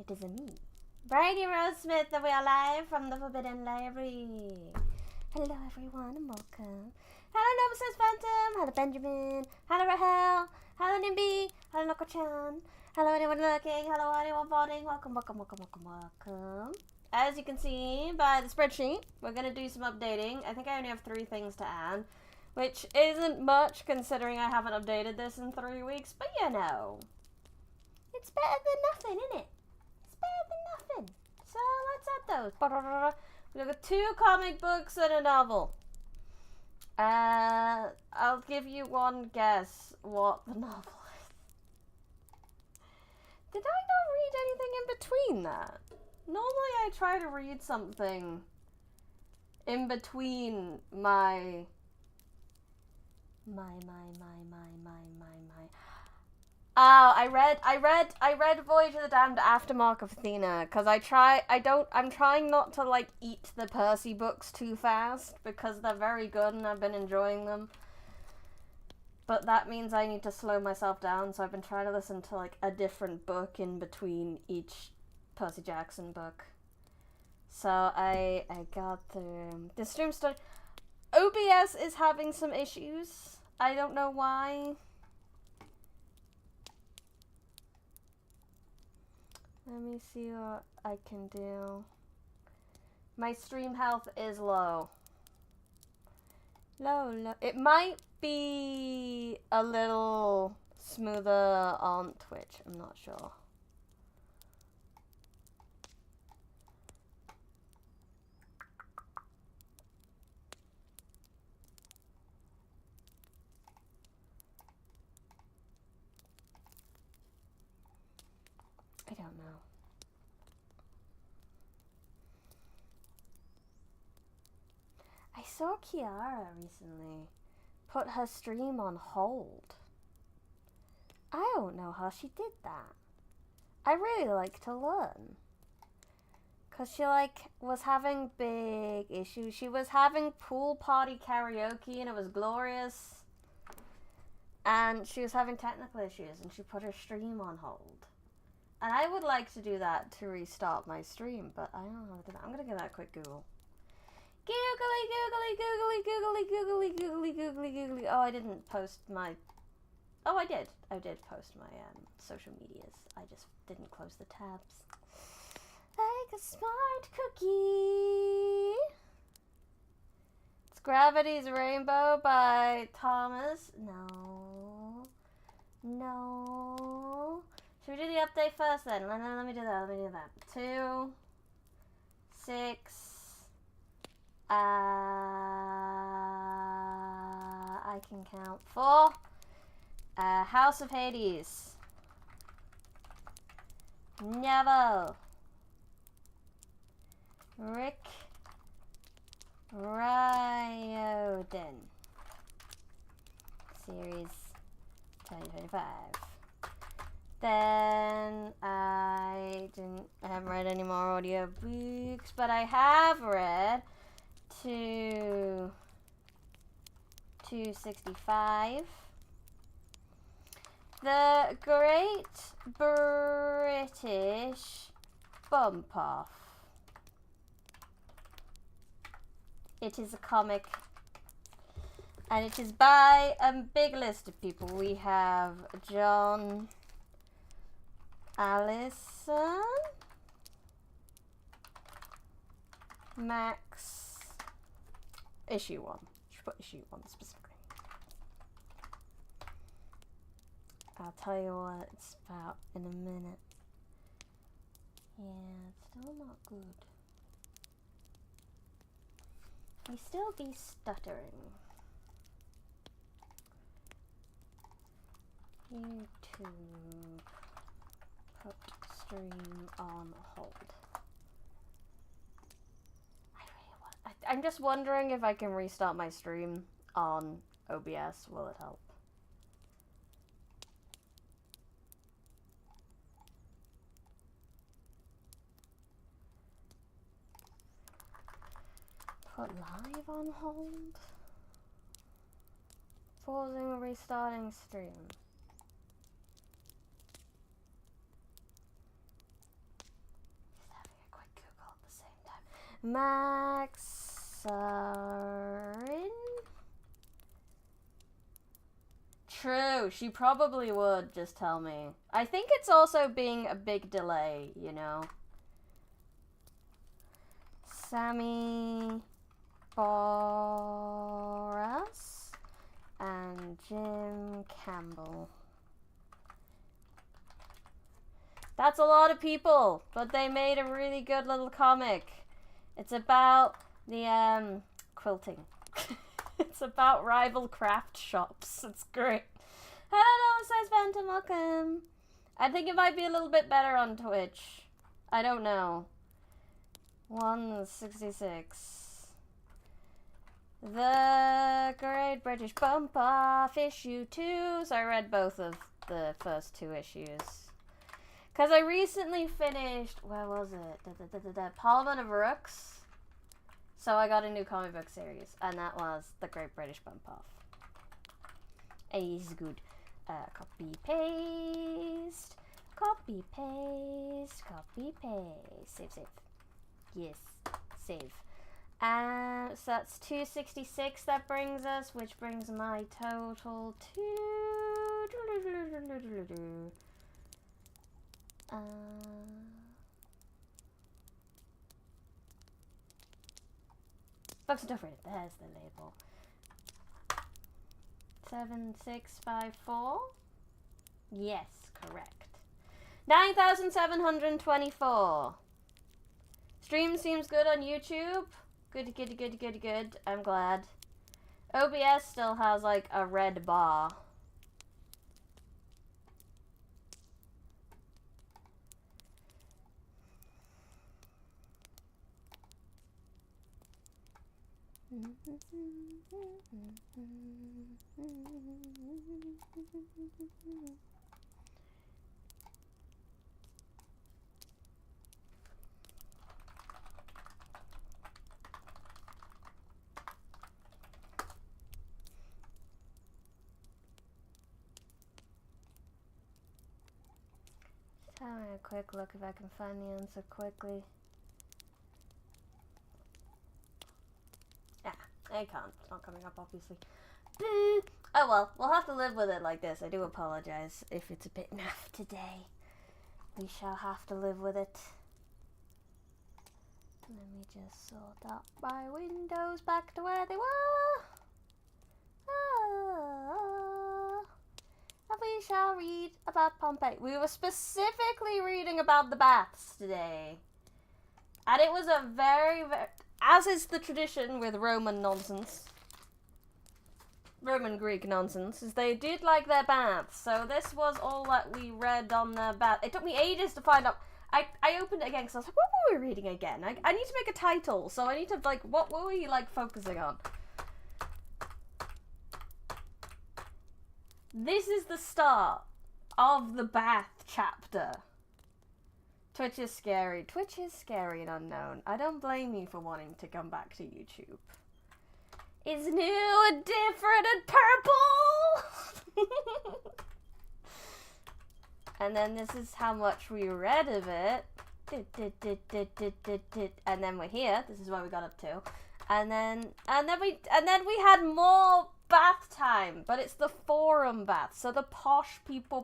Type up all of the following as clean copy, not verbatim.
It is a me, Briony Rose Smith, and we are live from the Forbidden Library. Hello everyone and welcome. Hello Nobusa's Phantom, hello Benjamin, hello Rahel, hello Nimby, hello Noko-chan, hello anyone lurking, hello anyone voting, welcome. As you can see by the spreadsheet, we're going to do some updating. I think I only have 3 things to add, which isn't much considering I haven't updated this in 3 weeks, but you know, it's better than nothing, isn't it? It's better than nothing. So let's add those. We've got 2 comic books and a novel. I'll give you one guess what the novel is. Did I not read anything in between that? Normally I try to read something in between my Oh, I read Voyage of the Damned Aftermark of Athena, because I'm trying not to, like, eat the Percy books too fast, because they're very good and I've been enjoying them. But that means I need to slow myself down, so I've been trying to listen to, like, a different book in between each Percy Jackson book. So I got the stream started. OBS is having some issues. I don't know why. Let me see what I can do. My stream health is low. Low. It might be a little smoother on Twitch. I'm not sure. I don't know. I saw Kiara recently put her stream on hold. I don't know how she did that. I really like to learn. Cause she was having big issues. She was having pool party karaoke and it was glorious. And she was having technical issues and she put her stream on hold. And I would like to do that to restart my stream, but I don't know how to do that. I'm gonna give that a quick Google. Googly. Oh, I didn't post my... Oh, I did. I did post my social medias. I just didn't close the tabs. Like a smart cookie. It's Gravity's Rainbow by Thomas. No. Should we do the update first then? Let me do that. 2, 6. I can count 4. House of Hades. Neville. Rick Riordan. Series 2025. Then I haven't read any more audio books, but I have read 265. The Great British Bump Off. It is a comic, and it is by a big list of people. We have John Allison, Max, issue 1. Should put issue 1 specifically. I'll tell you what it's about in a minute. Yeah, it's still not good. We still be stuttering. YouTube. Put stream on hold. I'm just wondering if I can restart my stream on OBS. Will it help? Put live on hold? Pausing or restarting stream. Maxarin? True, she probably would just tell me. I think it's also being a big delay, you know. Sammy Boras and Jim Campbell. That's a lot of people, but they made a really good little comic. It's about the quilting. It's about rival craft shops. It's great. Hello, says Phantom, welcome. I think it might be a little bit better on Twitch. I don't know. 166. The Great British Bump Off, issue 2. So I read both of the first 2 issues. Because I recently finished, where was it? Parliament of Rooks. So I got a new comic book series, and that was The Great British Bump Off. It's good. Copy, paste. Copy, paste. Copy, paste. Save, save. Yes, save. So that's 266 that brings us, which brings my total to... Books and Different. There's the label. 7654. Yes, correct. 9,724. Stream seems good on YouTube. Good. I'm glad. OBS still has like a red bar. Just having a quick look if I can find the answer quickly. I can't. It's not coming up, obviously. Oh well, we'll have to live with it like this. I do apologize if it's a bit naff today. We shall have to live with it. Let me just sort out my windows back to where they were. And we shall read about Pompeii. We were specifically reading about the baths today. And it was a very, as is the tradition with Roman nonsense, Roman Greek nonsense, is they did like their baths. So this was all that we read on their bath. It took me ages to find out. I opened it again because I was like, what were we reading again? I need to make a title, so I need to, like, what were we, like, focusing on? This is the start of the bath chapter. Twitch is scary. Twitch is scary and unknown. I don't blame you for wanting to come back to YouTube. It's new and different and purple! And then this is how much we read of it. And then we're here. This is where we got up to. And then we had more bath time, but it's the forum bath. So the posh people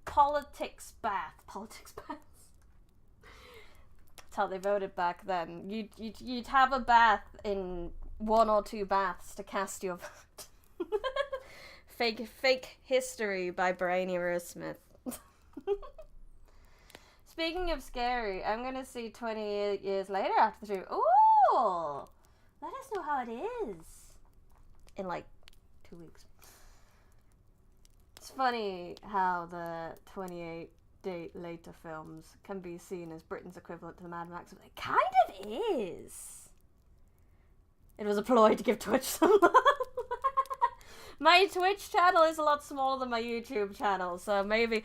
politics bath. Politics bath. That's how they voted back then. You'd have a bath in 1 or 2 baths to cast your vote. Fake history by Briony Rose Smith. Speaking of scary, I'm gonna see 28 years later after the stream. Ooh! Let us know how it is. In like 2 weeks. It's funny how the 28 date later films can be seen as Britain's equivalent to the Mad Max. It kind of is. It was a ploy to give Twitch some love. My Twitch channel is a lot smaller than my YouTube channel, so maybe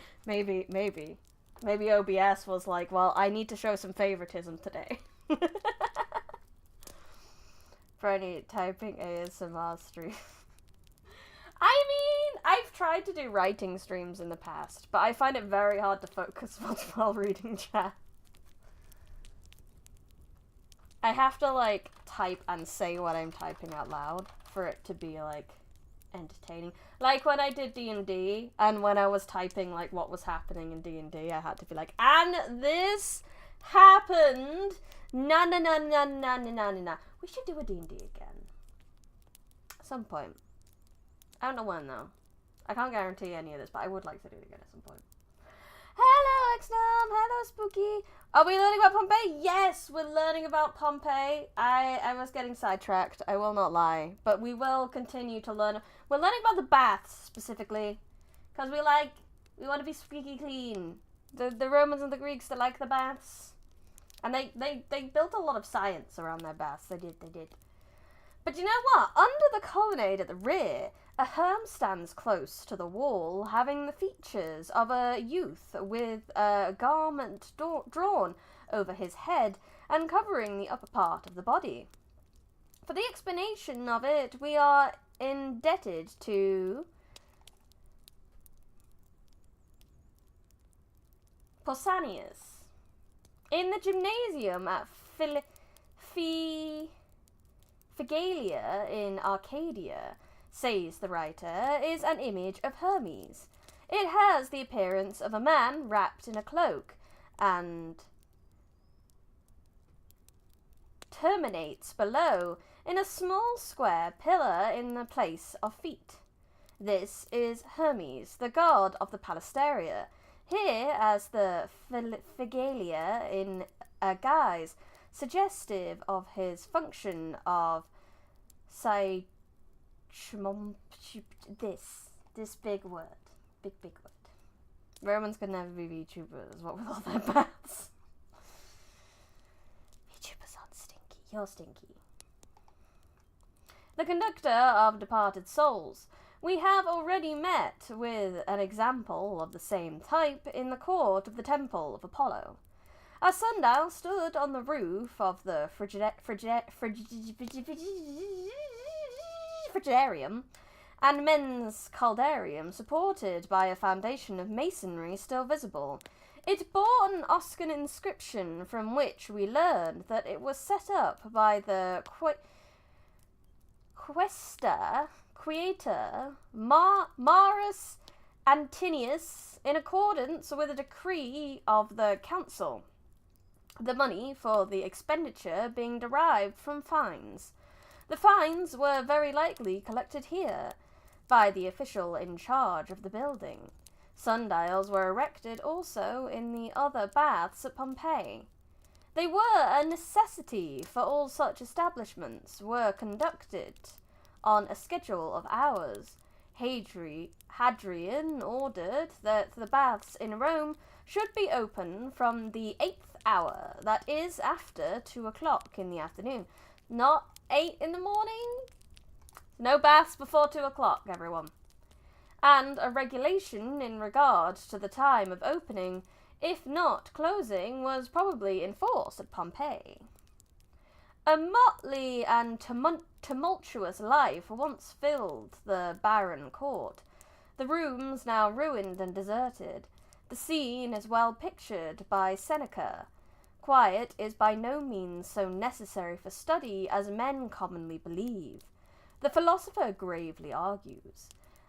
OBS was like, well, I need to show some favoritism today. For any typing ASMR stream. I mean, I've tried to do writing streams in the past, but I find it very hard to focus while reading chat. I have to, like, type and say what I'm typing out loud for it to be, like, entertaining. Like, when I did D&D, and when I was typing, like, what was happening in D&D, I had to be like, and this happened, na na na na na na na na. We should do a D&D again. At some point. I don't know when, though. I can't guarantee any of this, but I would like to do it again at some point. Hello, Exnom! Hello, Spooky! Are we learning about Pompeii? Yes, we're learning about Pompeii. I was getting sidetracked, I will not lie. But we will continue to learn. We're learning about the baths, specifically. Because we want to be squeaky clean. The Romans and the Greeks, they like the baths. And they built a lot of science around their baths. They did. But you know what? Under the colonnade at the rear, a herm stands close to the wall, having the features of a youth with a garment drawn over his head and covering the upper part of the body. For the explanation of it, we are indebted to Pausanias. In the gymnasium at Phigalia in Arcadia, says the writer, is an image of Hermes. It has the appearance of a man wrapped in a cloak and terminates below in a small square pillar in the place of feet. This is Hermes, the god of the Palasteria, here as the Phigalia in a guise suggestive of his function of this big word. Big word. Romans could never be VTubers, what with all their baths. VTubers aren't stinky. You're stinky. The conductor of departed souls. We have already met with an example of the same type in the court of the temple of Apollo. A sundial stood on the roof of the frigidarium, and men's caldarium, supported by a foundation of masonry still visible. It bore an Oscan inscription from which we learned that it was set up by the Quaestor Marus Antinius in accordance with a decree of the council, the money for the expenditure being derived from fines. The fines were very likely collected here by the official in charge of the building. Sundials were erected also in the other baths at Pompeii. They were a necessity, for all such establishments were conducted on a schedule of hours. Hadrian ordered that the baths in Rome should be open from the 8th hour, that is, after 2 o'clock in the afternoon. Not 8 in the morning. No baths before 2 o'clock, everyone. And a regulation in regard to the time of opening, if not closing, was probably enforced at Pompeii. A motley and tumultuous life once filled the barren court. The rooms now ruined and deserted. The scene is well pictured by Seneca. Quiet is by no means so necessary for study as men commonly believe. The philosopher gravely argues,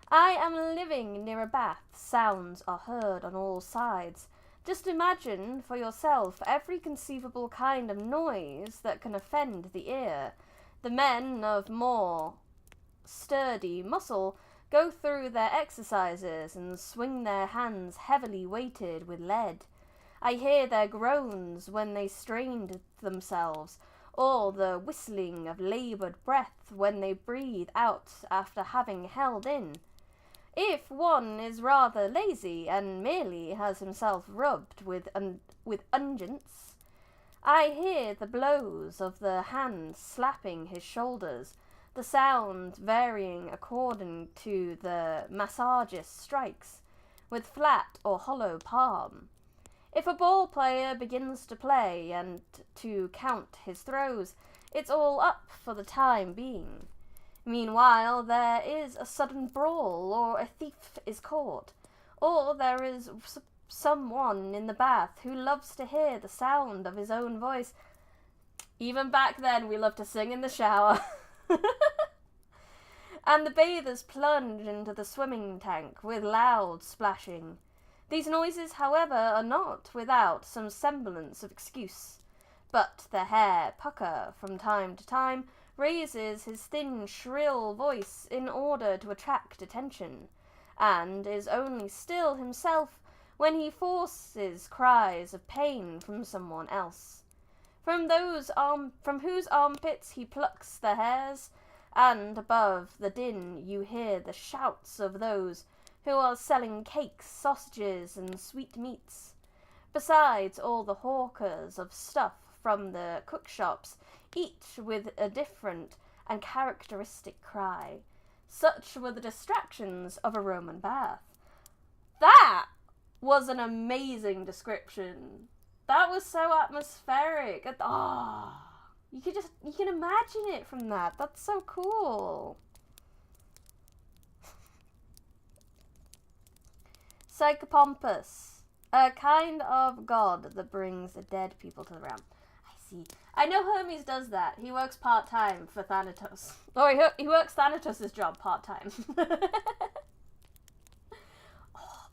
I am living near a bath, sounds are heard on all sides. Just imagine for yourself every conceivable kind of noise that can offend the ear. The men of more sturdy muscle go through their exercises and swing their hands heavily weighted with lead. I hear their groans when they strained themselves, or the whistling of laboured breath when they breathe out after having held in. If one is rather lazy and merely has himself rubbed with unguents, I hear the blows of the hand slapping his shoulders, the sound varying according to the massagist strikes, with flat or hollow palm. If a ball player begins to play and to count his throws, it's all up for the time being. Meanwhile, there is a sudden brawl, or a thief is caught, or there is someone in the bath who loves to hear the sound of his own voice. Even back then, we loved to sing in the shower. And the bathers plunge into the swimming tank with loud splashing. These noises, however, are not without some semblance of excuse. But the Hare Pucker, from time to time, raises his thin, shrill voice in order to attract attention, and is only still himself when he forces cries of pain from someone else. From whose armpits he plucks the hairs, and above the din you hear the shouts of those who are selling cakes, sausages, and sweetmeats, besides all the hawkers of stuff from the cookshops, each with a different and characteristic cry. Such were the distractions of a Roman bath. That was an amazing description. That was so atmospheric. You can imagine it from that. That's so cool. Psychopompus, a kind of god that brings dead people to the realm. I see. I know Hermes does that. He works part-time for Thanatos. Or he works Thanatos' job part-time. Oh, but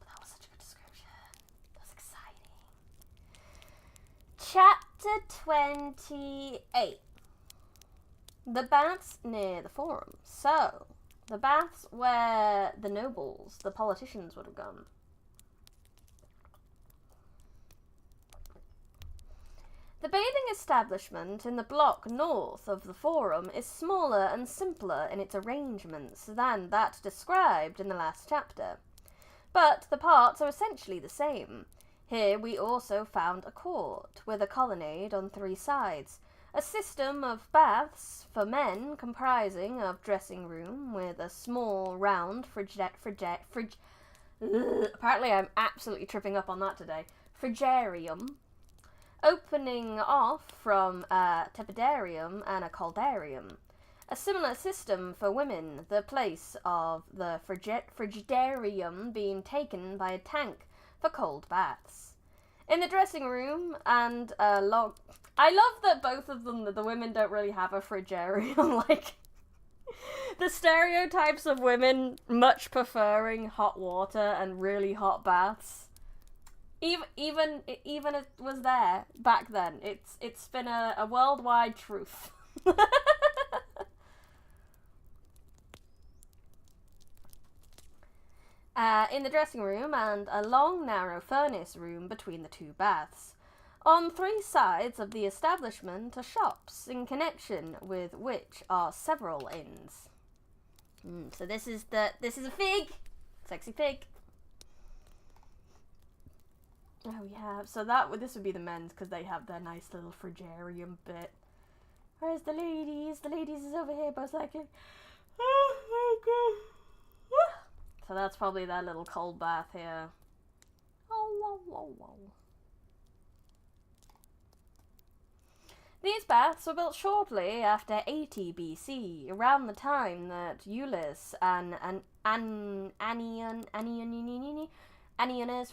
that was such a good description. That's exciting. Chapter 28. The baths near the Forum. So, the baths where the nobles, the politicians would have gone. The bathing establishment in the block north of the Forum is smaller and simpler in its arrangements than that described in the last chapter, but the parts are essentially the same. Here we also found a court with a colonnade on 3 sides, a system of baths for men comprising of dressing room with a small round apparently I'm absolutely tripping up on that today, frigarium, opening off from a tepidarium and a caldarium. A similar system for women, the place of the frigidarium being taken by a tank for cold baths. In the dressing room and a log... I love that both of them, that the women don't really have a frigarium. Like, the stereotypes of women much preferring hot water and really hot baths. Even it was there back then. It's been a worldwide truth. In the dressing room and a long narrow furnace room between the 2 baths. On 3 sides of the establishment are shops, in connection with which are several inns. So this is a fig, sexy fig. Oh yeah, so this would be the men's because they have their nice little frigarium bit. Where's the ladies? The ladies is over here, both like it. So that's probably their little cold bath here. Oh, whoa, whoa, whoa. These baths were built shortly after 80 BC, around the time that Iullus and Annianus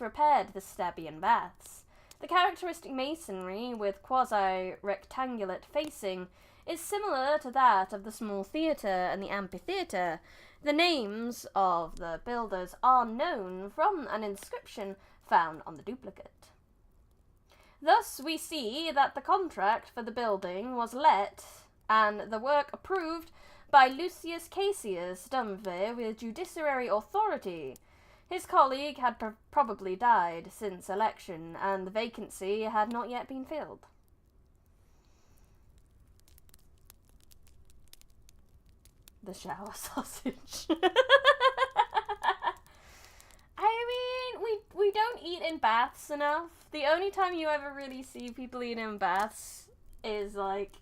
repaired the Stabian baths. The characteristic masonry with quasi-rectangular facing is similar to that of the small theatre and the amphitheatre. The names of the builders are known from an inscription found on the duplicate. Thus we see that the contract for the building was let, and the work approved by Lucius Cassius Dumvir with judiciary authority. His colleague had probably died since election, and the vacancy had not yet been filled. The shower sausage. I mean, we don't eat in baths enough. The only time you ever really see people eat in baths is like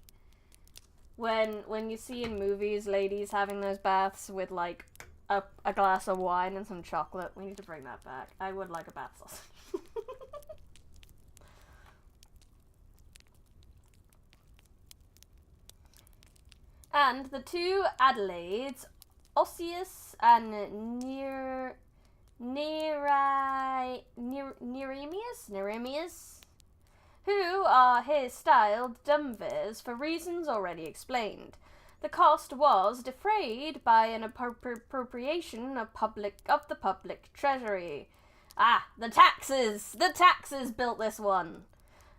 when you see in movies ladies having those baths with like a glass of wine and some chocolate. We need to bring that back. I would like a bath sausage. And the 2 Adelaides, Ossius and Neremius, who are here styled dumvirs for reasons already explained. The cost was defrayed by an appropriation of the public treasury. Ah, the taxes! The taxes built this one!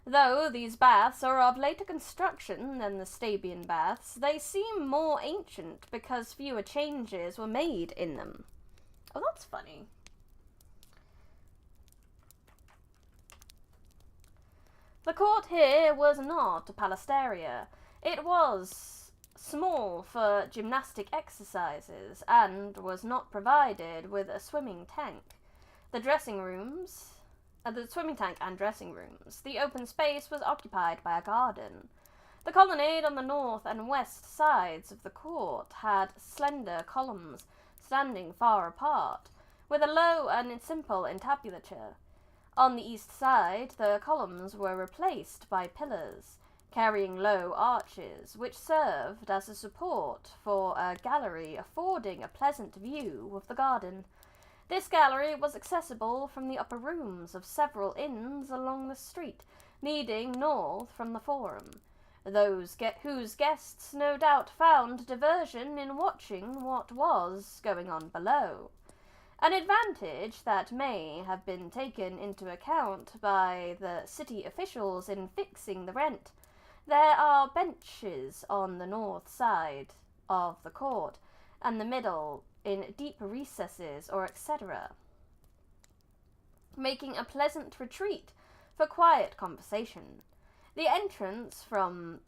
Though these baths are of later construction than the Stabian baths, they seem more ancient because fewer changes were made in them. Oh, that's funny. The court here was not a palasteria. It was small for gymnastic exercises and was not provided with a swimming tank. The swimming tank and dressing rooms. The open space was occupied by a garden. The colonnade on the north and west sides of the court had slender columns standing far apart, with a low and simple entablature. On the east side, the columns were replaced by pillars, carrying low arches, which served as a support for a gallery affording a pleasant view of the garden. This gallery was accessible from the upper rooms of several inns along the street, leading north from the Forum. Those whose guests no doubt found diversion in watching what was going on below. An advantage that may have been taken into account by the city officials in fixing the rent. There are benches on the north side of the court, and the middle in deep recesses or etc., making a pleasant retreat for quiet conversation. The entrance from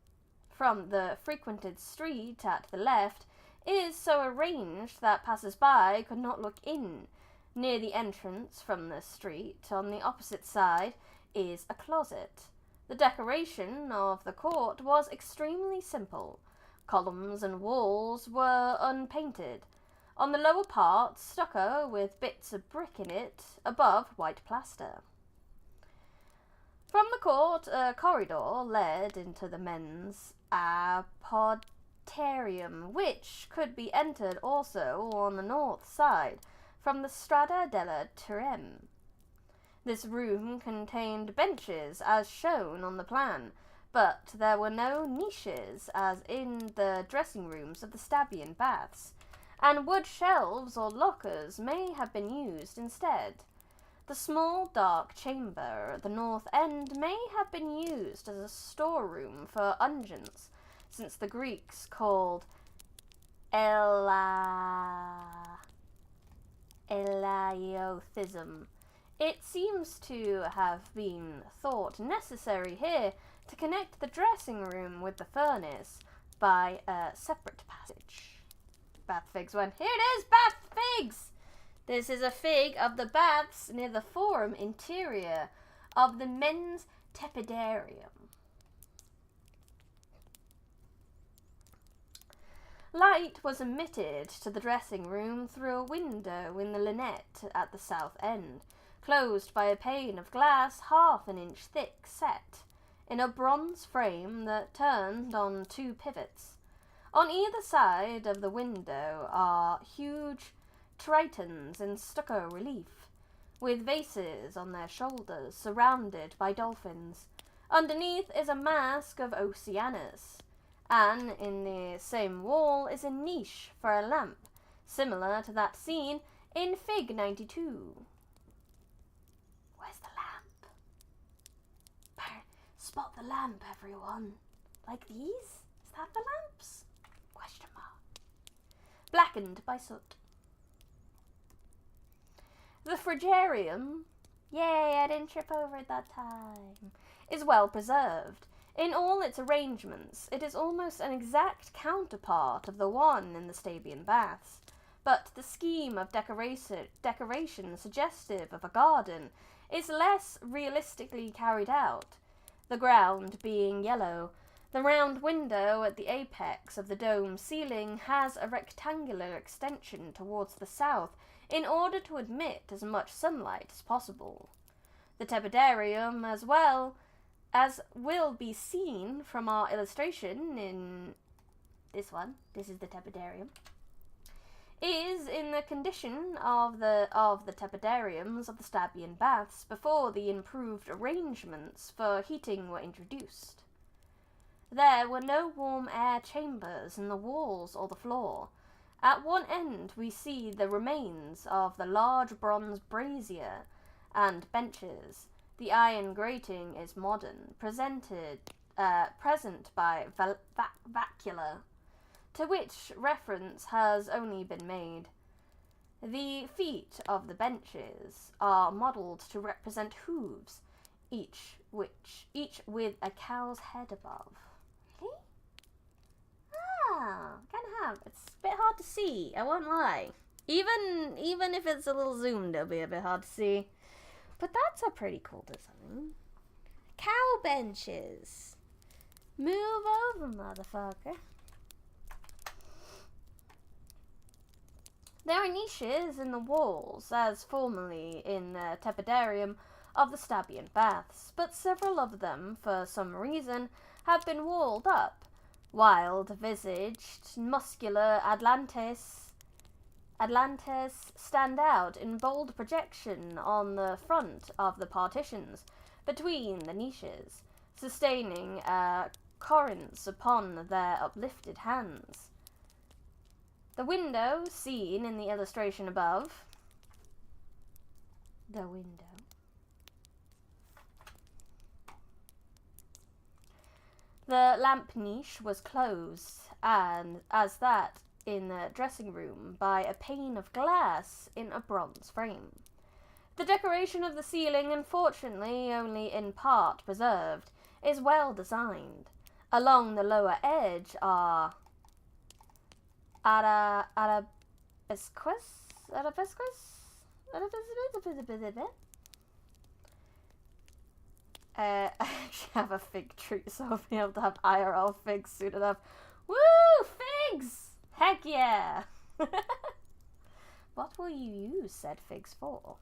the frequented street at the left is so arranged that passers-by could not look in. Near the entrance from the street, on the opposite side, is a closet. The decoration of the court was extremely simple. Columns and walls were unpainted. On the lower part, stucco with bits of brick in it, above white plaster. From the court, a corridor led into the men's apoditarium, which could be entered also on the north side, from the Strada della Tirrene. This room contained benches, as shown on the plan, but there were no niches, as in the dressing rooms of the Stabian baths, and wood shelves or lockers may have been used instead. The small dark chamber at the north end may have been used as a storeroom for unguents, since the Greeks called Elaiothism. It seems to have been thought necessary here to connect the dressing room with the furnace by a separate passage. Bath figs went, here it is, bath figs! This is a fig of the baths near the Forum interior of the men's tepidarium. Light was admitted to the dressing room through a window in the lunette at the south end, closed by a pane of glass half an inch thick, set in a bronze frame that turned on two pivots. On either side of the window are huge tritons in stucco relief, with vases on their shoulders surrounded by dolphins. Underneath is a mask of Oceanus, and in the same wall is a niche for a lamp, similar to that seen in Fig 92. Where's the lamp? Spot the lamp, everyone. Like these? Is that the lamps? Question mark. Blackened by soot. The frigarium, yay, I didn't trip over it that time, is well preserved. In all its arrangements, it is almost an exact counterpart of the one in the Stabian baths, but the scheme of decoration suggestive of a garden is less realistically carried out, the ground being yellow. The round window at the apex of the dome ceiling has a rectangular extension towards the south in order to admit as much sunlight as possible. The tepidarium, as well as will be seen from our illustration in this one, this is the tepidarium, is in the condition of the tepidariums of the Stabian baths before the improved arrangements for heating were introduced. There were no warm air chambers in the walls or the floor. At one end we see the remains of the large bronze brazier and benches. The iron grating is modern, present by Vacula, to which reference has only been made. The feet of the benches are modelled to represent hooves, each with a cow's head above. Really? It's a bit hard to see, I won't lie. Even if it's a little zoomed, it'll be a bit hard to see. But that's a pretty cool design. Cow benches. Move over, motherfucker. There are niches in the walls, as formerly in the tepidarium of the Stabian baths, but several of them, for some reason, have been walled up. Wild-visaged, muscular Atlantes stand out in bold projection on the front of the partitions between the niches, sustaining corinths upon their uplifted hands. The window, seen in the illustration above, the lamp niche was closed, and as that in the dressing room, by a pane of glass in a bronze frame. The decoration of the ceiling, unfortunately only in part preserved, is well designed. Along the lower edge are arabesques. I actually have a fig tree, so I'll be able to have IRL figs soon enough. Woo! Figs! Heck yeah! What will you use said figs for?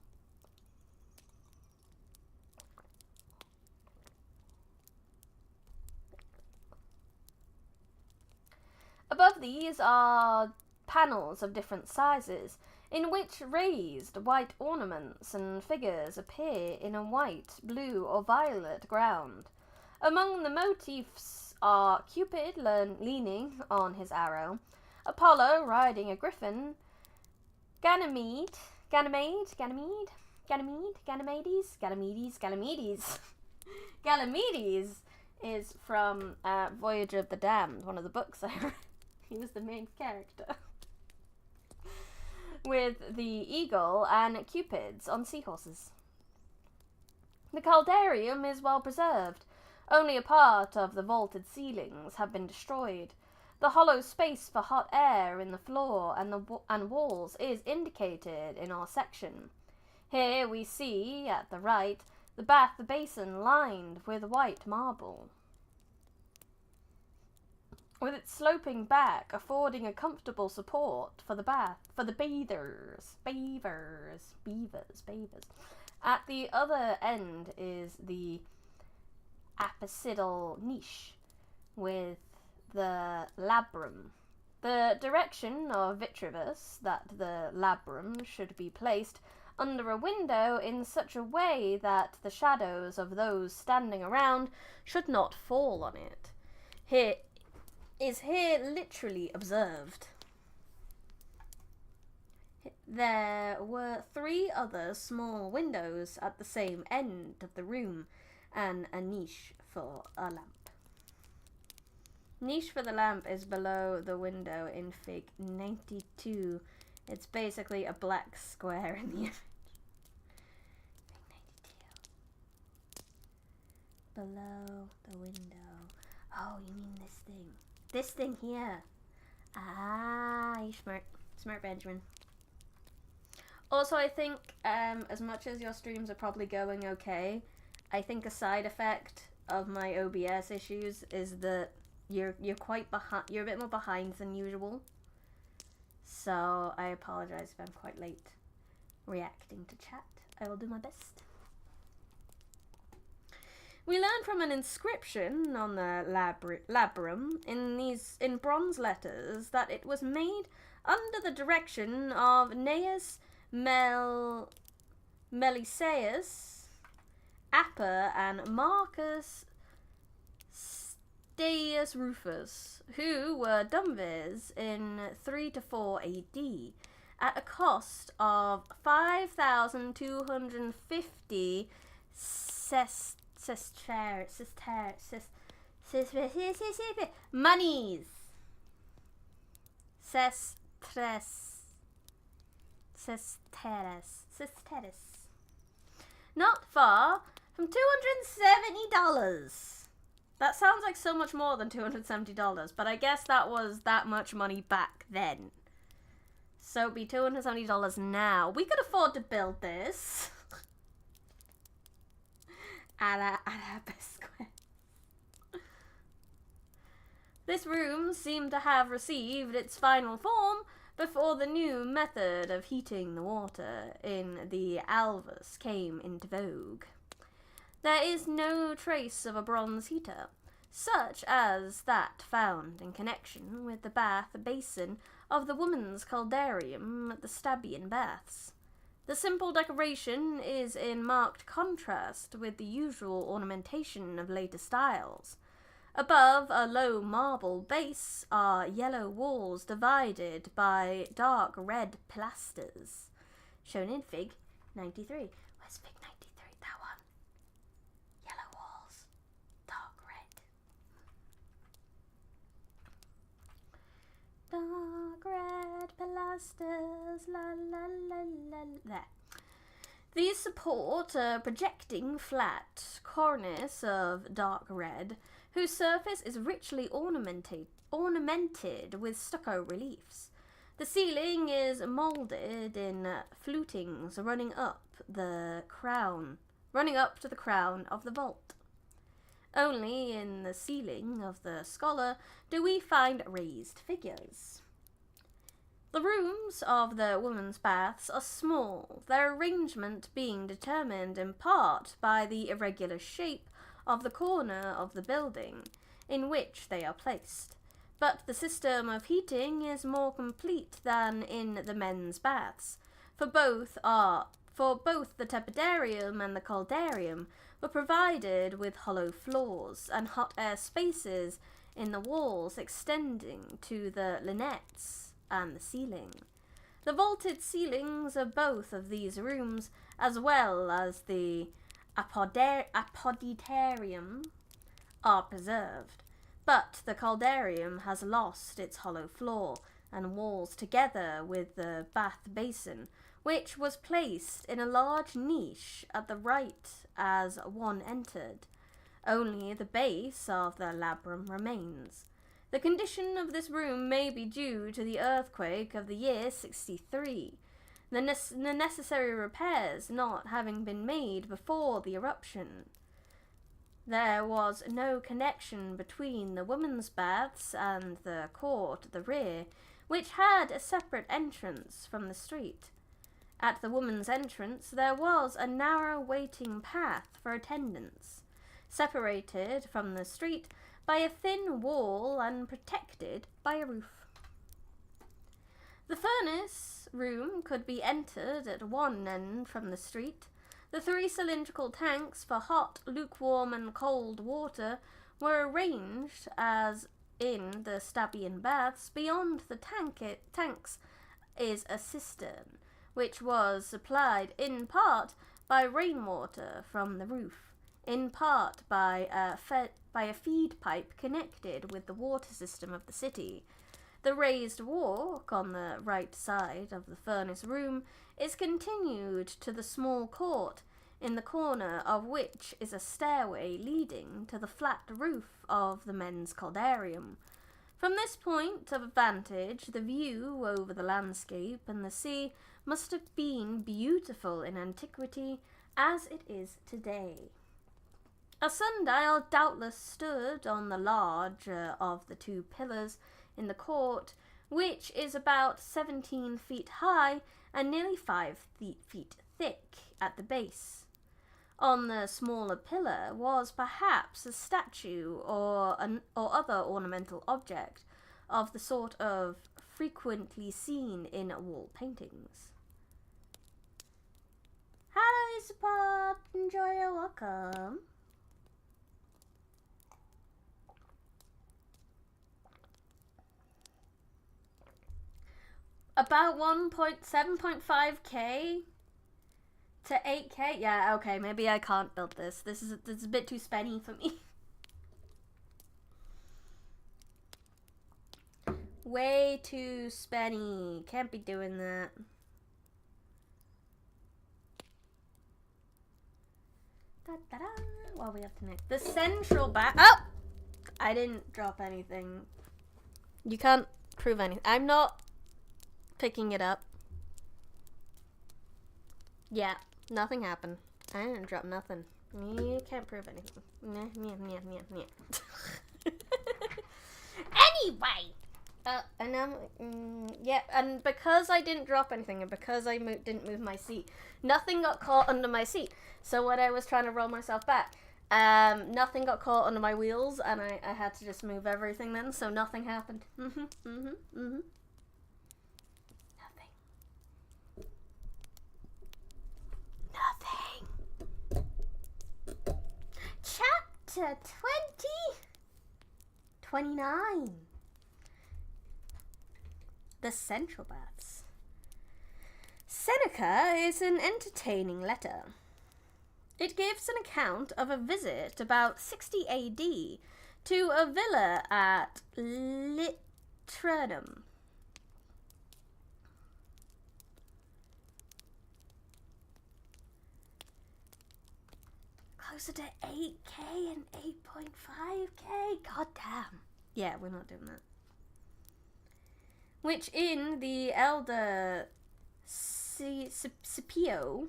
Above these are panels of different sizes, in which raised white ornaments and figures appear in a white, blue, or violet ground. Among the motifs are Cupid leaning on his arrow, Apollo riding a griffin, Ganymede is from Voyage of the Damned, one of the books I read. He was the main character. With the eagle and cupids on seahorses. The caldarium is well preserved. Only a part of the vaulted ceilings have been destroyed. The hollow space for hot air in the floor and walls is indicated in our section. Here we see, at the right, the bath basin lined with white marble, with its sloping back affording a comfortable support for the beavers. At the other end is the apsidal niche with the labrum. The direction of Vtuber that the labrum should be placed under a window in such a way that the shadows of those standing around should not fall on it. Here literally observed. There were 3 other small windows at the same end of the room, and a niche for a lamp. Niche for the lamp is below the window in Fig 92. It's basically a black square in the image. Fig 92. Below the window. Oh, you mean this thing. This thing here. Ah, you're smart. Smart, Benjamin. Also, I think, as much as your streams are probably going okay, I think a side effect of my OBS issues is that you're quite behind. You're a bit more behind than usual. So I apologize if I'm quite late reacting to chat. I will do my best. We learn from an inscription on the labrum in bronze letters that it was made under the direction of Gnaeus Melisseus Aper and Marcus Staius Rufus, who were duumvirs in 3 to 4 AD, at a cost of 5,250 monies. Sesterces. Not far from $270. That sounds like so much more than $270, but I guess that was that much money back then. So it'd be $270 now. We could afford to build this. Arabesque. This room seemed to have received its final form before the new method of heating the water in the Alvus came into vogue. There is no trace of a bronze heater, such as that found in connection with the bath basin of the woman's caldarium at the Stabian Baths. The simple decoration is in marked contrast with the usual ornamentation of later styles. Above a low marble base are yellow walls divided by dark red pilasters, shown in Fig 93. Where's Fig 93? That one. Yellow walls, dark red. Dark red pilasters, la la la la. There. These support a projecting flat cornice of dark red, whose surface is richly ornamented with stucco reliefs. The ceiling is moulded in flutings running up to the crown of the vault. Only in the ceiling of the scholar do we find raised figures. The rooms of the women's baths are small, their arrangement being determined in part by the irregular shape of the corner of the building in which they are placed, but the system of heating is more complete than in the men's baths, for both the tepidarium and the caldarium were provided with hollow floors and hot air spaces in the walls extending to the lunettes and the ceiling. The vaulted ceilings of both of these rooms, as well as the apoditarium, are preserved, but the caldarium has lost its hollow floor and walls together with the bath basin, which was placed in a large niche at the right as one entered. Only the base of the labrum remains. The condition of this room may be due to the earthquake of the year 63, the necessary repairs not having been made before the eruption. There was no connection between the women's baths and the court at the rear, which had a separate entrance from the street. At the women's entrance there was a narrow waiting path for attendants, separated from the street by a thin wall and protected by a roof. The furnace room could be entered at one end from the street. The 3 cylindrical tanks for hot, lukewarm and cold water were arranged as in the Stabian Baths. Beyond the tanks is a cistern, which was supplied in part by rainwater from the roof, in part by a feed pipe connected with the water system of the city. The raised walk on the right side of the furnace room is continued to the small court, in the corner of which is a stairway leading to the flat roof of the men's caldarium. From this point of vantage, the view over the landscape and the sea must have been beautiful in antiquity as it is today. A sundial doubtless stood on the larger of the 2 pillars in the court, which is about 17 feet high and nearly 5 feet thick at the base. On the smaller pillar was perhaps a statue or other ornamental object of the sort of frequently seen in wall paintings. Hello, support. Enjoy your welcome. About 7.5k to 8k. Yeah, okay, maybe I can't build this. This is a bit too spenny for me. Way too spenny. Can't be doing that. Da-da-da. What do we have to next? The central bath. Oh! I didn't drop anything. You can't prove anything. I'm not picking it up. Yeah, nothing happened. I didn't drop nothing. You can't prove anything. Anyway! Yeah, and because I didn't drop anything, and because I didn't move my seat, nothing got caught under my seat. So when I was trying to roll myself back, nothing got caught under my wheels, and I had to just move everything then, so nothing happened. Nothing. Chapter 29. The Central Baths. Seneca is an entertaining letter. It gives an account of a visit about 60 AD to a villa at Liternum. Closer to 8k and 8.5k? God damn. Yeah, we're not doing that. Which in the elder Scipio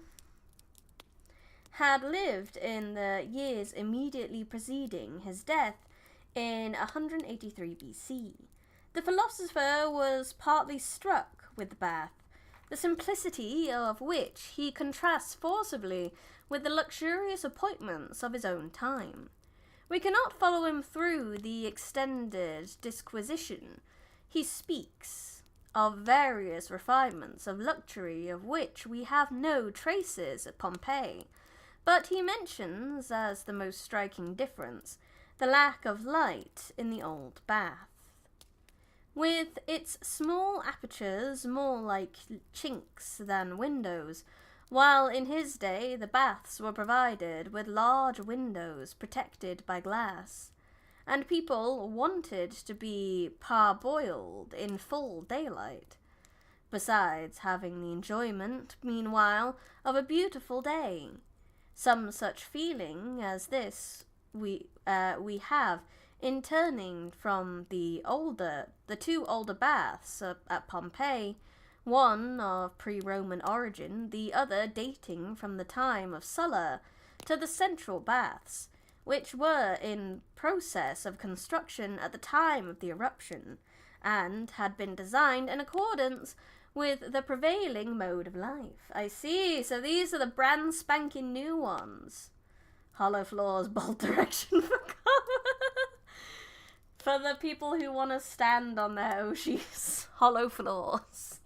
had lived in the years immediately preceding his death in 183 BC. The philosopher was partly struck with the bath, the simplicity of which he contrasts forcibly with the luxurious appointments of his own time. We cannot follow him through the extended disquisition. He speaks of various refinements of luxury of which we have no traces at Pompeii, but he mentions as the most striking difference the lack of light in the old bath, with its small apertures more like chinks than windows, while in his day the baths were provided with large windows protected by glass, and people wanted to be parboiled in full daylight, besides having the enjoyment, meanwhile, of a beautiful day. Some such feeling as this we have in turning from the two older baths at Pompeii, one of pre-Roman origin, the other dating from the time of Sulla, to the central baths, which were in process of construction at the time of the eruption, and had been designed in accordance with the prevailing mode of life. I see, so these are the brand spanking new ones. Hollow floors, bold direction for cover. For the people who want to stand on their Oshis. Hollow floors.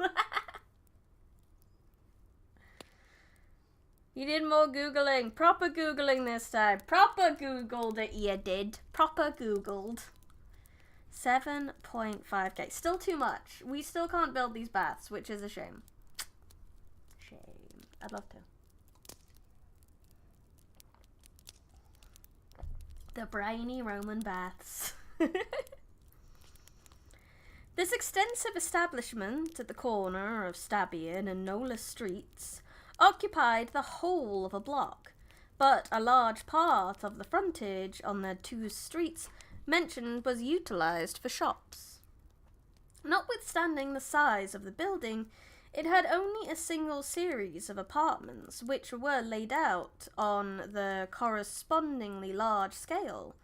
You did more Googling. Proper Googling this time. Proper Googled it, you did. Proper Googled. 7.5k. Still too much. We still can't build these baths, which is a shame. Shame. I'd love to. The briny Roman baths. This extensive establishment at the corner of Stabian and Nola streets occupied the whole of a block, but a large part of the frontage on the two streets mentioned was utilized for shops. Notwithstanding the size of the building, it had only a single series of apartments, which were laid out on the correspondingly large scale.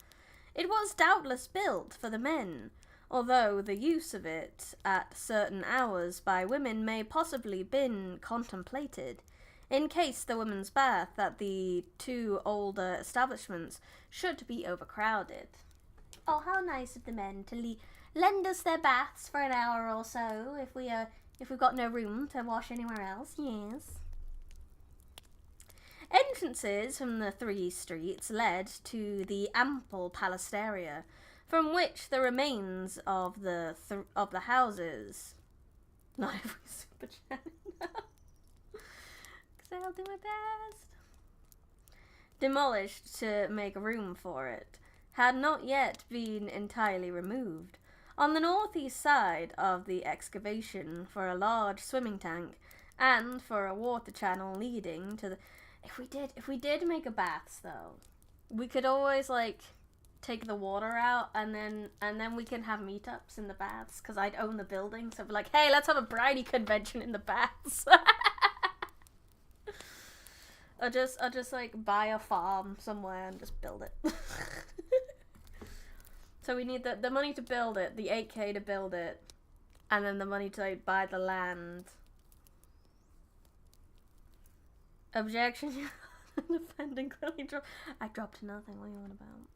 It was doubtless built for the men, although the use of it at certain hours by women may possibly been contemplated, in case the women's bath at the two older establishments should be overcrowded. Oh, how nice of the men to lend us their baths for an hour or so if we've got no room to wash anywhere else. Yes. Entrances from the 3 streets led to the ample palastaria, from which the remains of the houses. Not every super chat. Because I'll do my best. Demolished to make room for it, had not yet been entirely removed. On the northeast side of the excavation for a large swimming tank and for a water channel leading to the... If we did make a baths though, we could always like take the water out and then we can have meetups in the baths because I'd own the building, so we're like, hey, let's have a Briony convention in the baths. I'll just like buy a farm somewhere and just build it. So we need the money to build it, the 8k to build it, and then the money to like buy the land. Objection. Defending clearly I dropped nothing. What are you on about?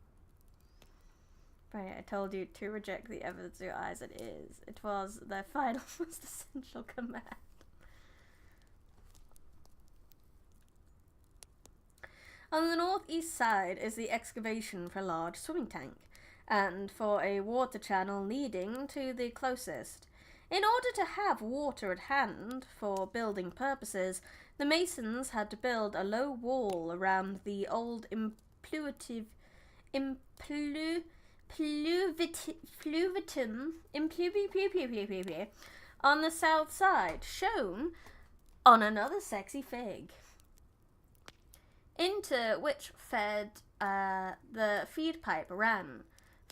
Right, I told you to reject the evidence of your eyes. It is. It was their final most essential command. On the northeast side is the excavation for a large swimming tank, and for a water channel leading to the closest. In order to have water at hand for building purposes, the masons had to build a low wall around the old impluvitum on the south side, shown on another sexy fig, into which fed the feed pipe ran.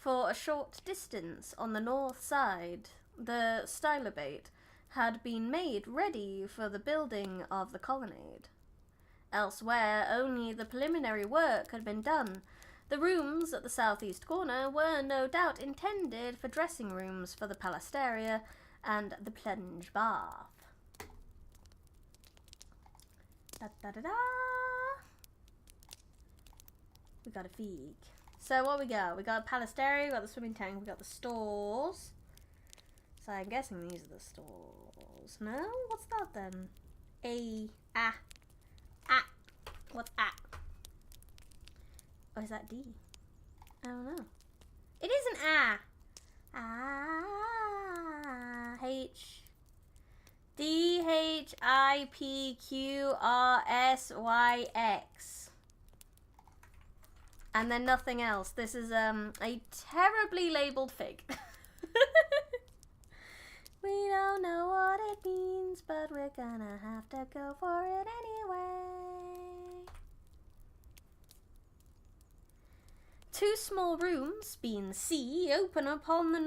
For a short distance on the north side, the stylobate had been made ready for the building of the colonnade. Elsewhere, only the preliminary work had been done. The rooms at the southeast corner were no doubt intended for dressing rooms for the palastaria and the plunge bath. Da da da da. We got a fig. So what we got? We got a palastaria, we got the swimming tank, we got the stores. So I'm guessing these are the stores. No? What's that then? What's A? Or is that D? I don't know. It is an A. H. DHIPQRSYX. And then nothing else. This is a terribly labeled fig. We don't know what it means, but we're gonna have to go for it anyway. 2 small rooms, being C, open upon the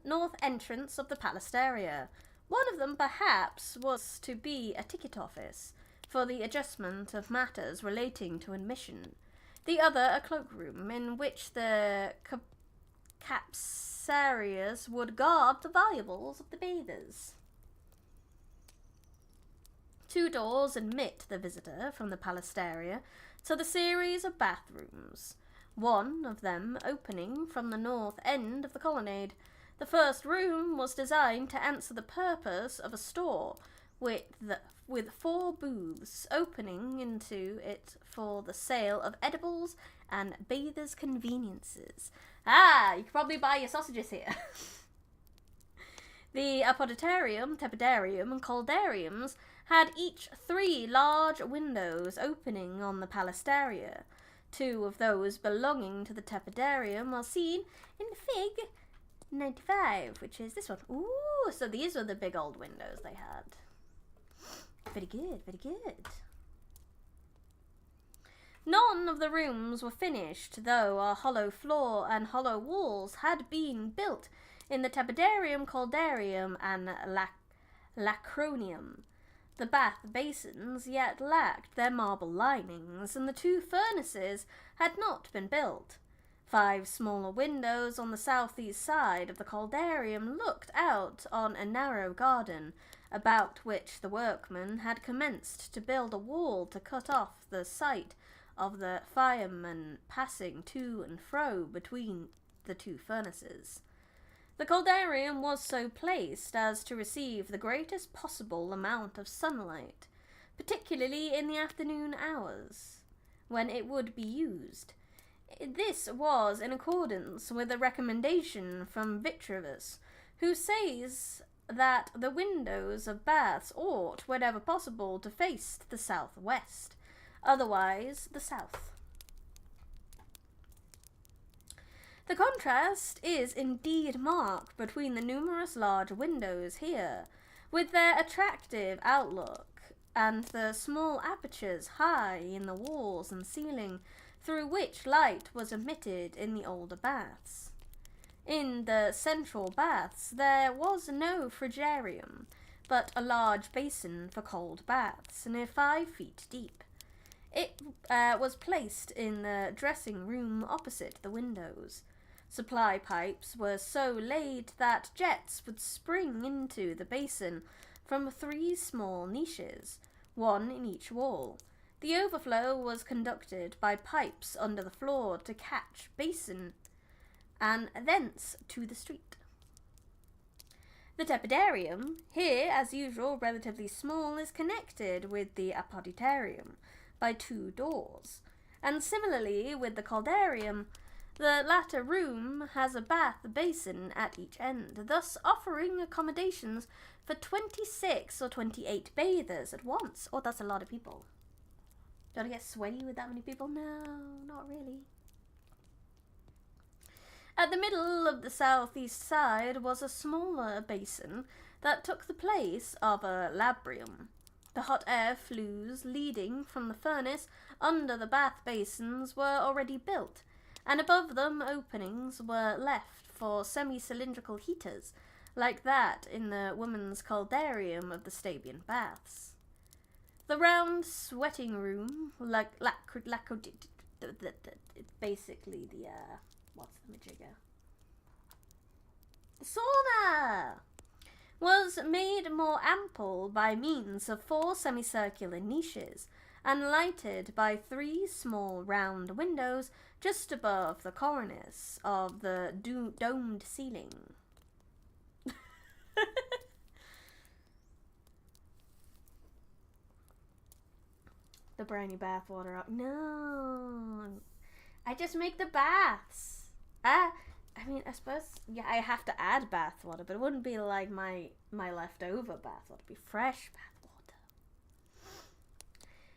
north entrance of the palastaria. One of them, perhaps, was to be a ticket office for the adjustment of matters relating to admission. The other, a cloakroom, in which the capsarias would guard the valuables of the bathers. 2 doors admit the visitor from the palastaria to the series of bathrooms, one of them opening from the north end of the colonnade. The first room was designed to answer the purpose of a store, with 4 booths opening into it for the sale of edibles and bathers' conveniences. Ah, you could probably buy your sausages here. The apoditarium, tepidarium, and caldariums had each 3 large windows opening on the palastaria. 2 of those belonging to the tepidarium are seen in Fig 95, which is this one. Ooh, so these were the big old windows they had. Very good, very good. None of the rooms were finished, though a hollow floor and hollow walls had been built in the tepidarium, caldarium, and lacronium. The bath basins yet lacked their marble linings, and the 2 furnaces had not been built. 5 smaller windows on the southeast side of the caldarium looked out on a narrow garden, about which the workmen had commenced to build a wall to cut off the sight of the firemen passing to and fro between the 2 furnaces. The caldarium was so placed as to receive the greatest possible amount of sunlight, particularly in the afternoon hours, when it would be used. This was in accordance with a recommendation from Vitruvius, who says that the windows of baths ought, whenever possible, to face the southwest, otherwise the south. The contrast is indeed marked between the numerous large windows here, with their attractive outlook, and the small apertures high in the walls and ceiling, through which light was admitted in the older baths. In the central baths there was no frigarium, but a large basin for cold baths, near 5 feet deep. It was placed in the dressing room opposite the windows. Supply pipes were so laid that jets would spring into the basin from 3 small niches, 1 in each wall. The overflow was conducted by pipes under the floor to catch basin, and thence to the street. The tepidarium, here as usual relatively small, is connected with the apoditarium by 2 doors, and similarly with the caldarium. The latter room has a bath basin at each end, thus offering accommodations for 26 or 28 bathers at once. Oh, that's a lot of people. Don't I get sweaty with that many people? No, not really. At the middle of the southeast side was a smaller basin that took the place of a labrium. The hot air flues leading from the furnace under the bath basins were already built, and above them openings were left for semi-cylindrical heaters, like that in the women's caldarium of the Stabian baths. The round sweating room, basically the, what's the majigger? The sauna! Was made more ample by means of 4 semicircular niches, and lighted by 3 small round windows just above the cornice of the domed ceiling. The briny bathwater up. No, I just make the baths. I mean, I suppose, yeah, I have to add bathwater, but it wouldn't be like my leftover bathwater. It'd be fresh bathwater.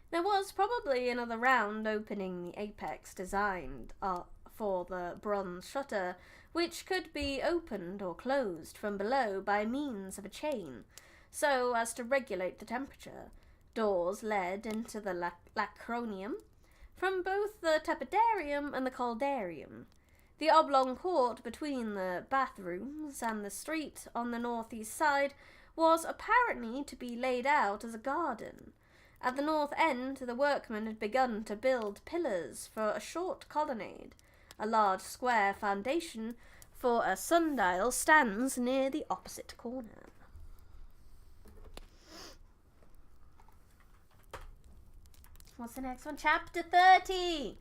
There was probably another round opening the apex designed for the bronze shutter, which could be opened or closed from below by means of a chain, so as to regulate the temperature. Doors led into the lacronium from both the tepidarium and the caldarium. The oblong court between the bathrooms and the street on the northeast side was apparently to be laid out as a garden. At the north end, the workmen had begun to build pillars for a short colonnade. A large square foundation for a sundial stands near the opposite corner. What's the next one? Chapter 30!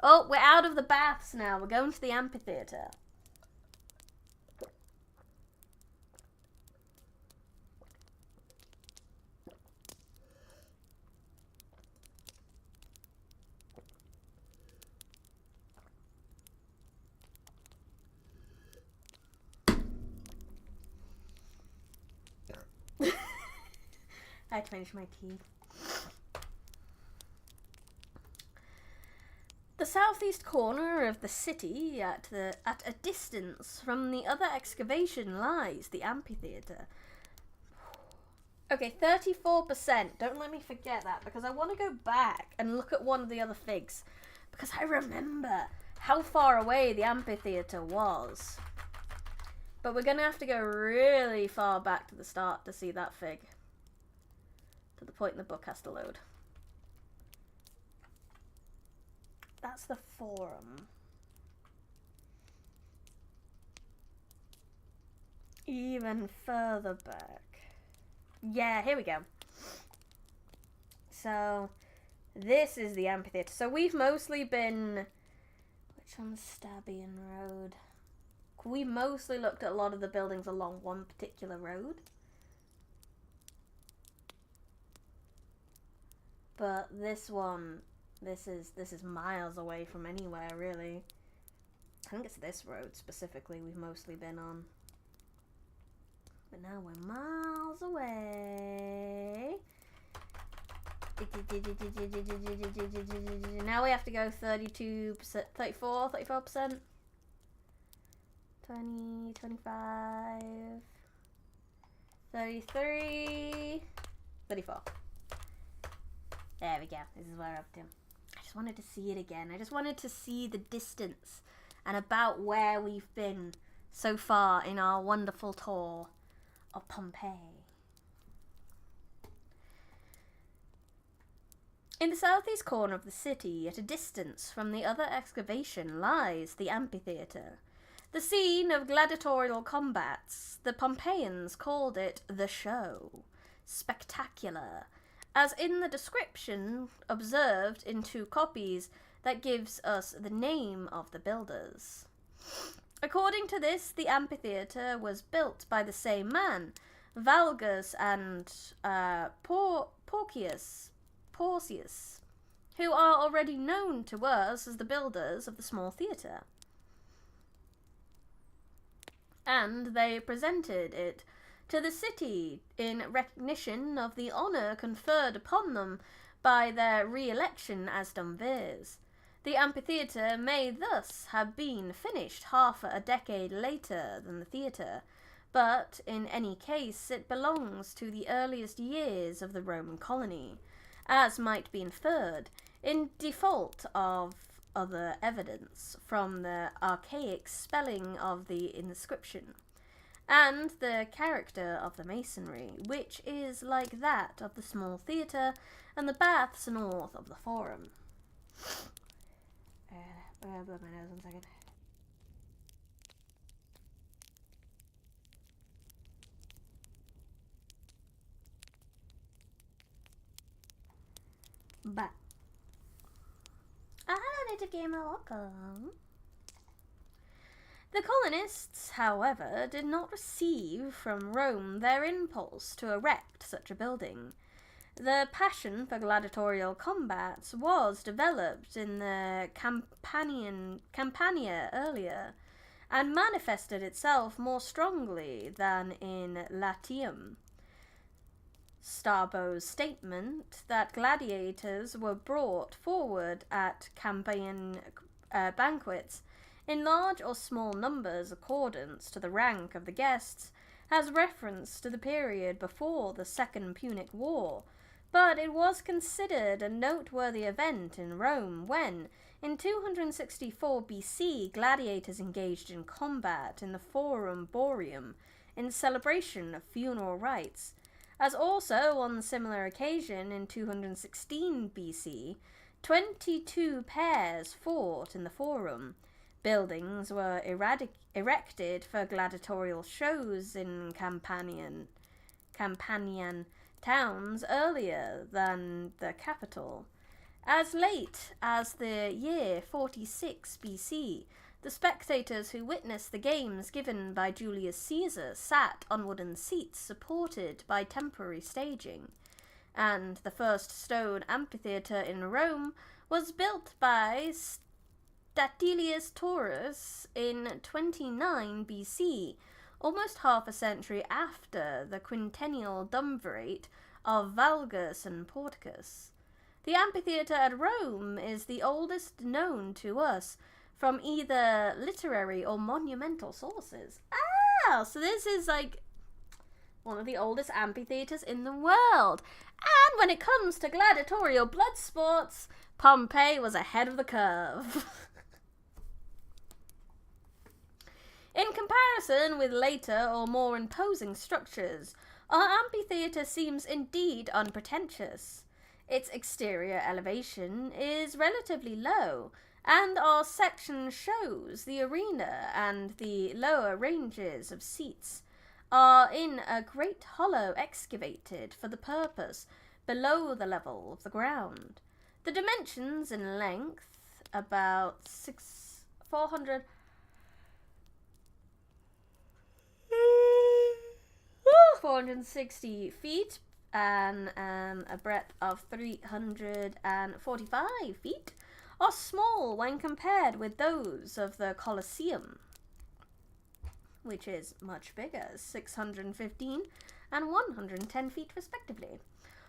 Oh, we're out of the baths now. We're going to the amphitheatre. I had to finish my tea. The southeast corner of the city, at a distance from the other excavation, lies the amphitheatre. Okay, 34%. Don't let me forget that, because I want to go back and look at one of the other figs, because I remember how far away the amphitheatre was. But we're going to have to go really far back to the start to see that fig, to the point the book has to load. That's the forum. Even further back. Yeah, here we go. So, this is the amphitheatre. So we've mostly been... Which one's Stabian Road? we mostly looked at a lot of the buildings along one particular road. But this one, this is miles away from anywhere, really. I think it's this road specifically we've mostly been on. But now we're miles away. Now we have to go 32%, 34%. 20, 25, 33, 34. There we go. This is where we're up to. I just wanted to see it again. I just wanted to see the distance and about where we've been so far in our wonderful tour of Pompeii. In the southeast corner of the city, at a distance from the other excavation, lies the amphitheatre. The scene of gladiatorial combats. The Pompeians called it the show. Spectacular. As in the description observed in 2 copies that gives us the name of the builders. According to this, the amphitheatre was built by the same man, Valgus and Porcius, who are already known to us as the builders of the small theatre. And they presented it to the city in recognition of the honour conferred upon them by their re-election as Dumvirs. The amphitheatre may thus have been finished half a decade later than the theatre, but in any case it belongs to the earliest years of the Roman colony, as might be inferred, in default of other evidence from the archaic spelling of the inscription, and the character of the masonry, which is like that of the small theatre and the baths north of the Forum. Blow my nose 1 second. But hello, native gamer, welcome. The colonists, however, did not receive from Rome their impulse to erect such a building. The passion for gladiatorial combats was developed in the Campania earlier, and manifested itself more strongly than in Latium. Strabo's statement that gladiators were brought forward at campaign banquets in large or small numbers accordance to the rank of the guests has reference to the period before the Second Punic War, but it was considered a noteworthy event in Rome when, in 264 BC, gladiators engaged in combat in the Forum Boarium in celebration of funeral rites, as also on a similar occasion in 216 BC, 22 pairs fought in the Forum. Buildings were erected for gladiatorial shows in Campanian towns earlier than the capital. As late as the year 46 BC, the spectators who witnessed the games given by Julius Caesar sat on wooden seats supported by temporary staging, and the first stone amphitheatre in Rome was built by Statilius Taurus in 29 BC, almost half a century after the quintennial duumvirate of Valgus and Porticus. The amphitheatre at Rome is the oldest known to us from either literary or monumental sources. Ah, so this is like one of the oldest amphitheatres in the world. And when it comes to gladiatorial blood sports, Pompeii was ahead of the curve. In comparison with later or more imposing structures, our amphitheatre seems indeed unpretentious. Its exterior elevation is relatively low, and our section shows the arena and the lower ranges of seats are in a great hollow excavated for the purpose below the level of the ground. The dimensions in length about 400 460 feet and a breadth of 345 feet, are small when compared with those of the Colosseum, which is much bigger, 615 and 110 feet respectively,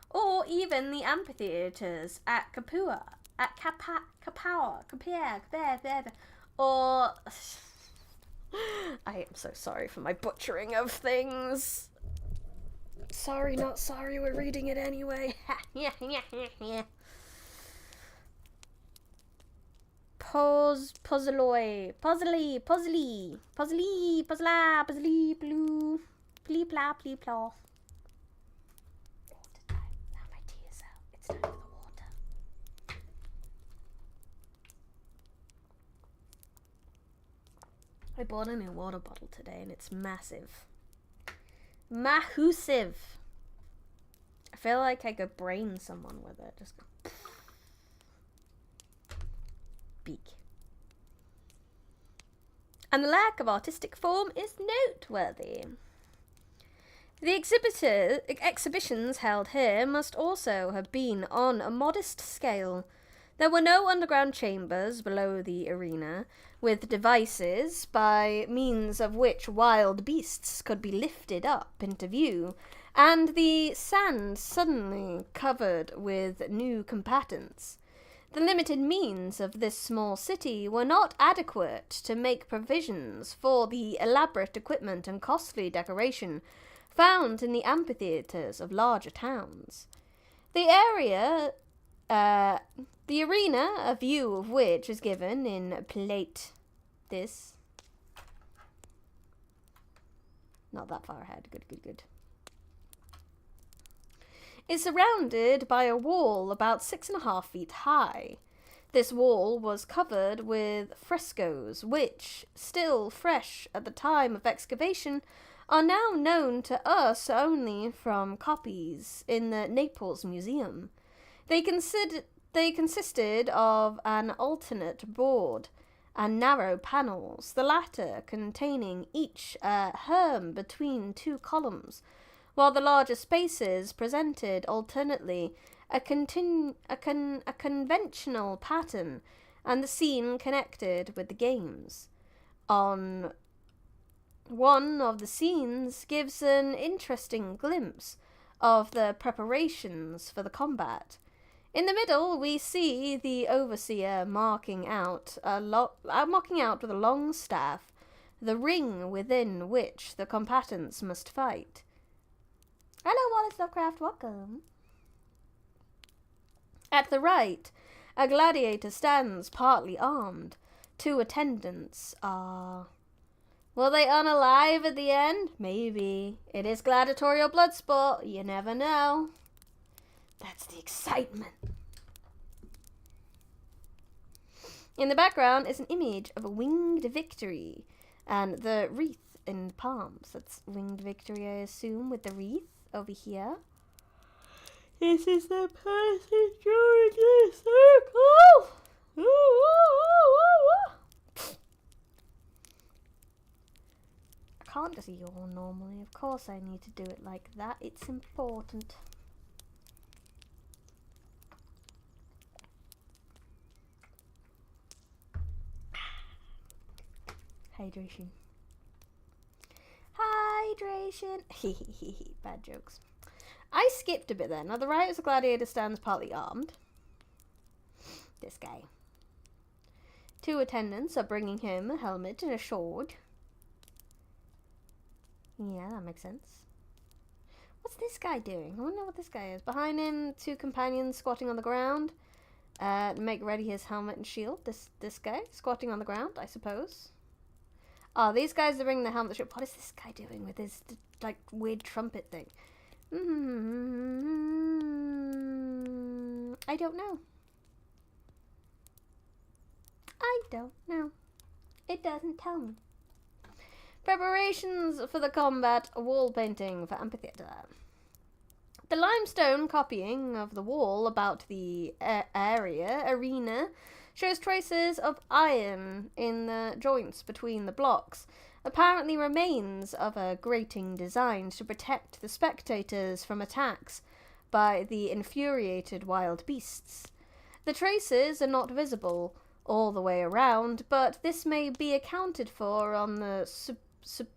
or even the amphitheatres at Capua, or I am so sorry for my butchering of things. Sorry, not sorry, we're reading it anyway. Puzzly, blue, plee pla, plee pla. Water time. Now my tea is out. It's time for the water. I bought a new water bottle today and it's massive. Mahoosive. I feel like I could brain someone with it. Just go. Beak. And the lack of artistic form is noteworthy. The exhibitions held here must also have been on a modest scale. There were no underground chambers below the arena, with devices by means of which wild beasts could be lifted up into view, and the sand suddenly covered with new combatants. The limited means of this small city were not adequate to make provisions for the elaborate equipment and costly decoration found in the amphitheatres of larger towns. The arena, a view of which is given in plate this. Not that far ahead. Good. Is surrounded by a wall about 6.5 feet high. This wall was covered with frescoes which, still fresh at the time of excavation, are now known to us only from copies in the Naples Museum. They consisted of an alternate board and narrow panels, the latter containing each a herm between two columns, while the larger spaces presented alternately a conventional pattern and the scene connected with the games. On one of the scenes gives an interesting glimpse of the preparations for the combat. In the middle, we see the overseer marking out with a long staff the ring within which the combatants must fight. Hello, Wallace Lovecraft, welcome. At the right, a gladiator stands partly armed. 2 attendants are... Will they unalive at the end? Maybe. It is gladiatorial blood sport. You never know. That's the excitement. In the background is an image of a winged victory and the wreath in the palms. That's winged victory, I assume, with the wreath over here. This is the person drawing the circle. Ooh, ooh, ooh, ooh. I can't just yawn normally. Of course I need to do it like that. It's important. Hydration. Bad jokes. I skipped a bit there. Now the right as a gladiator stands partly armed. This guy. 2 attendants are bringing him a helmet and a sword. Yeah, that makes sense. What's this guy doing? I wonder what this guy is. Behind him, 2 companions squatting on the ground. Make ready his helmet and shield. This guy squatting on the ground, I suppose. Oh, these guys are bringing the helmet and shield. What is this guy doing with his, like, weird trumpet thing? I don't know. It doesn't tell me. Preparations for the combat, wall painting for amphitheatre. The limestone copying of the wall about the arena shows traces of iron in the joints between the blocks, apparently remains of a grating designed to protect the spectators from attacks by the infuriated wild beasts. The traces are not visible all the way around, but this may be accounted for on the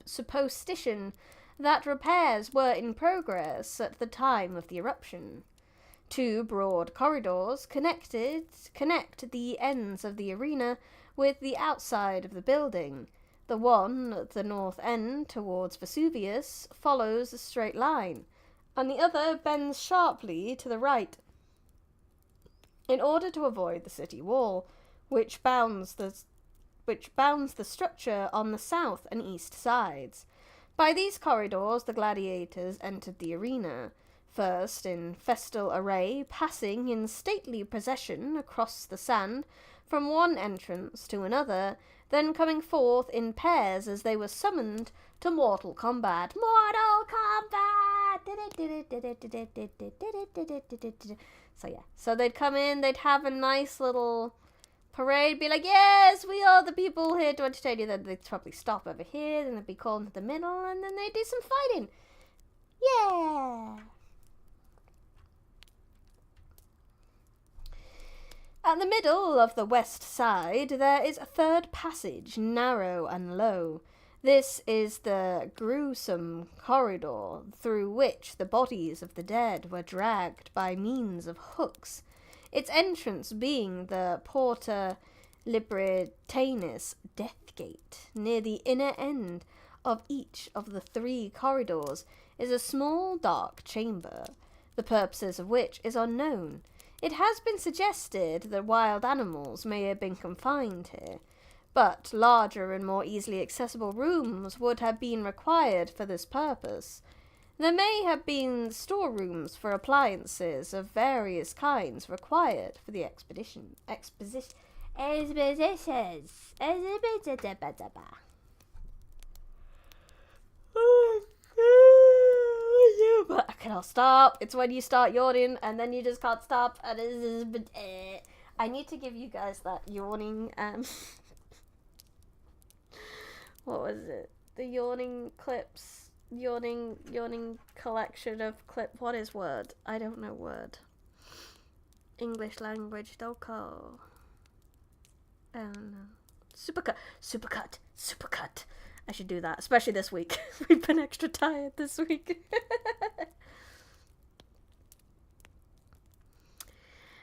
supposition that repairs were in progress at the time of the eruption. Two broad corridors connect the ends of the arena with the outside of the building. The one at the north end towards Vesuvius follows a straight line, and the other bends sharply to the right in order to avoid the city wall, which bounds the structure on the south and east sides. By these corridors the gladiators entered the arena, first in festal array, passing in stately procession across the sand from one entrance to another, then coming forth in pairs as they were summoned to mortal combat. Mortal combat! So they'd come in, they'd have a nice little parade, be like, yes, we are the people here to entertain you. Then they'd probably stop over here, then they'd be called into the middle, and then they'd do some fighting. Yeah! At the middle of the west side, there is a third passage, narrow and low. This is the gruesome corridor through which the bodies of the dead were dragged by means of hooks, its entrance being the Porta Libertanis death gate. Near the inner end of each of the three corridors is a small dark chamber, the purposes of which is unknown. It has been suggested that wild animals may have been confined here, but larger and more easily accessible rooms would have been required for this purpose. There may have been storerooms for appliances of various kinds required for the expeditions. Okay, I'll stop. It's when you start yawning and then you just can't stop. And I need to give you guys that yawning. What was it? The yawning clips. Yawning collection of clip. What is word? I don't know word. English language. Don't call. I don't know. Supercut. I should do that, especially this week. We've been extra tired this week.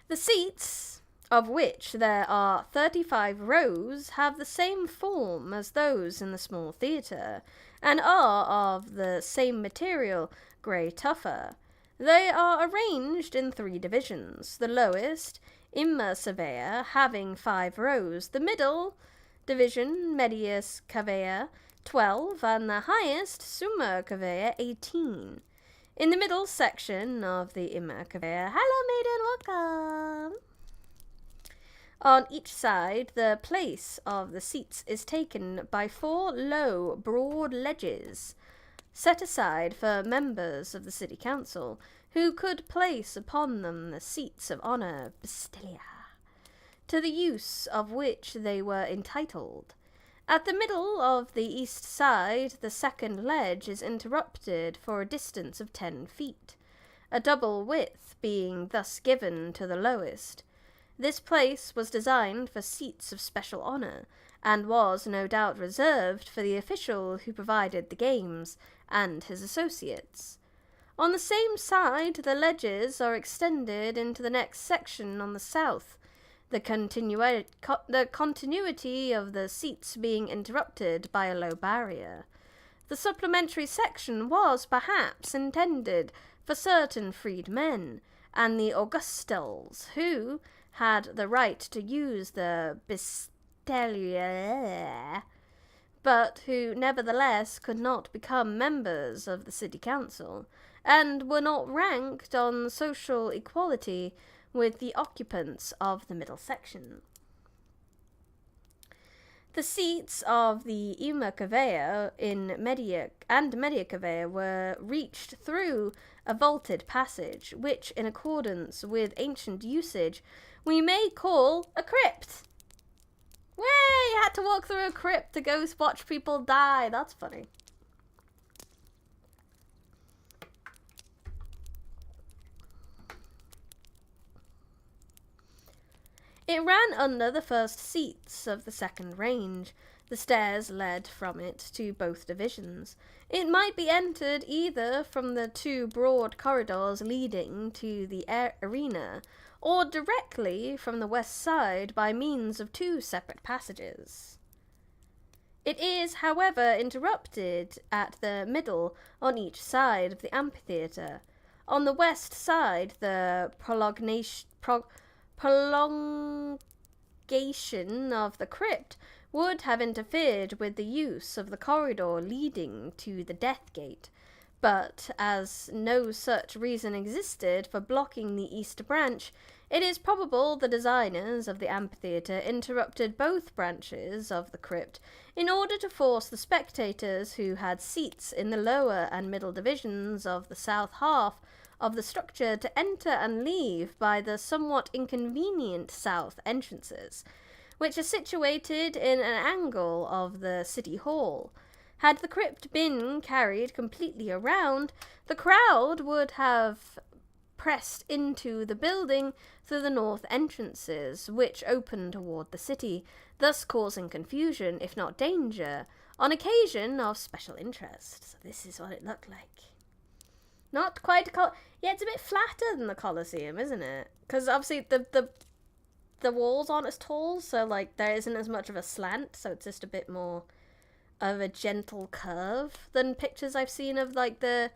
The seats, of which there are 35 rows, have the same form as those in the small theatre, and are of the same material, grey tufa. They are arranged in 3 divisions, the lowest, Imma Cavea, having 5 rows, the middle division, Medius Cavea, 12, and the highest, Summa Cavea, 18. In the middle section of the Imma Cavea, hello maiden, welcome! On each side, the place of the seats is taken by 4 low, broad ledges, set aside for members of the city council, who could place upon them the seats of honour, Bastilia, to the use of which they were entitled. At the middle of the east side, the second ledge is interrupted for a distance of 10 feet, a double width being thus given to the lowest. This place was designed for seats of special honour, and was no doubt reserved for the official who provided the games, and his associates. On the same side, the ledges are extended into the next section on the south, the continuity of the seats being interrupted by a low barrier. The supplementary section was, perhaps, intended for certain freedmen, and the Augustals, who had the right to use the Bastilia, but who nevertheless could not become members of the city council, and were not ranked on social equality with the occupants of the middle section. The seats of the Imma Cavea in Media Cavea were reached through a vaulted passage, which, in accordance with ancient usage, we may call a crypt. Way! Had to walk through a crypt to go watch people die. That's funny. It ran under the first seats of the second range. The stairs led from it to both divisions. It might be entered either from the two broad corridors leading to the arena, or directly from the west side by means of two separate passages. It is, however, interrupted at the middle on each side of the amphitheatre. On the west side, the prolongation of the crypt would have interfered with the use of the corridor leading to the death gate, but as no such reason existed for blocking the east branch, it is probable the designers of the amphitheatre interrupted both branches of the crypt in order to force the spectators who had seats in the lower and middle divisions of the south half of the structure to enter and leave by the somewhat inconvenient south entrances, which are situated in an angle of the city hall. Had the crypt been carried completely around, the crowd would have pressed into the building through the north entrances, which open toward the city, thus causing confusion, if not danger, on occasion of special interest. So this is what it looked like. Not quite yeah, it's a bit flatter than the Colosseum, isn't it? Because obviously the walls aren't as tall, so like there isn't as much of a slant, so it's just a bit more of a gentle curve than pictures I've seen of like the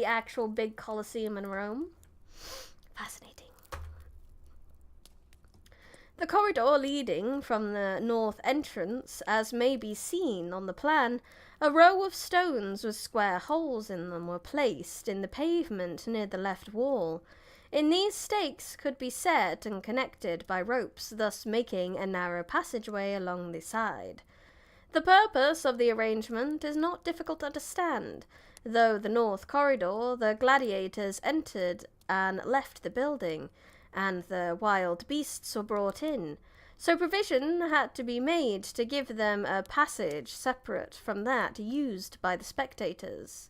actual big Colosseum in Rome. Fascinating. The corridor leading from the north entrance, as may be seen on the plan, a row of stones with square holes in them were placed in the pavement near the left wall. In these stakes could be set and connected by ropes, thus making a narrow passageway along the side. The purpose of the arrangement is not difficult to understand. Though the north corridor, the gladiators entered and left the building, and the wild beasts were brought in, so provision had to be made to give them a passage separate from that used by the spectators.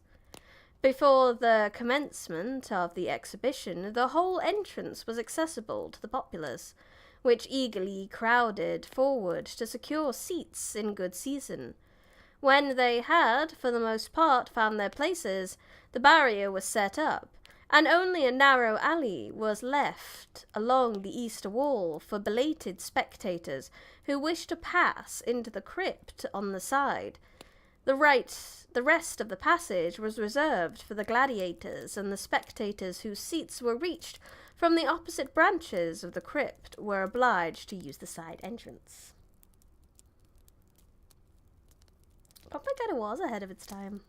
Before the commencement of the exhibition, the whole entrance was accessible to the populace, which eagerly crowded forward to secure seats in good season. When they had, for the most part, found their places, the barrier was set up, and only a narrow alley was left along the east wall for belated spectators who wished to pass into the crypt on the side. The rest of the passage was reserved for the gladiators, and the spectators whose seats were reached from the opposite branches of the crypt were obliged to use the side entrance. Probably kind of was ahead of its time.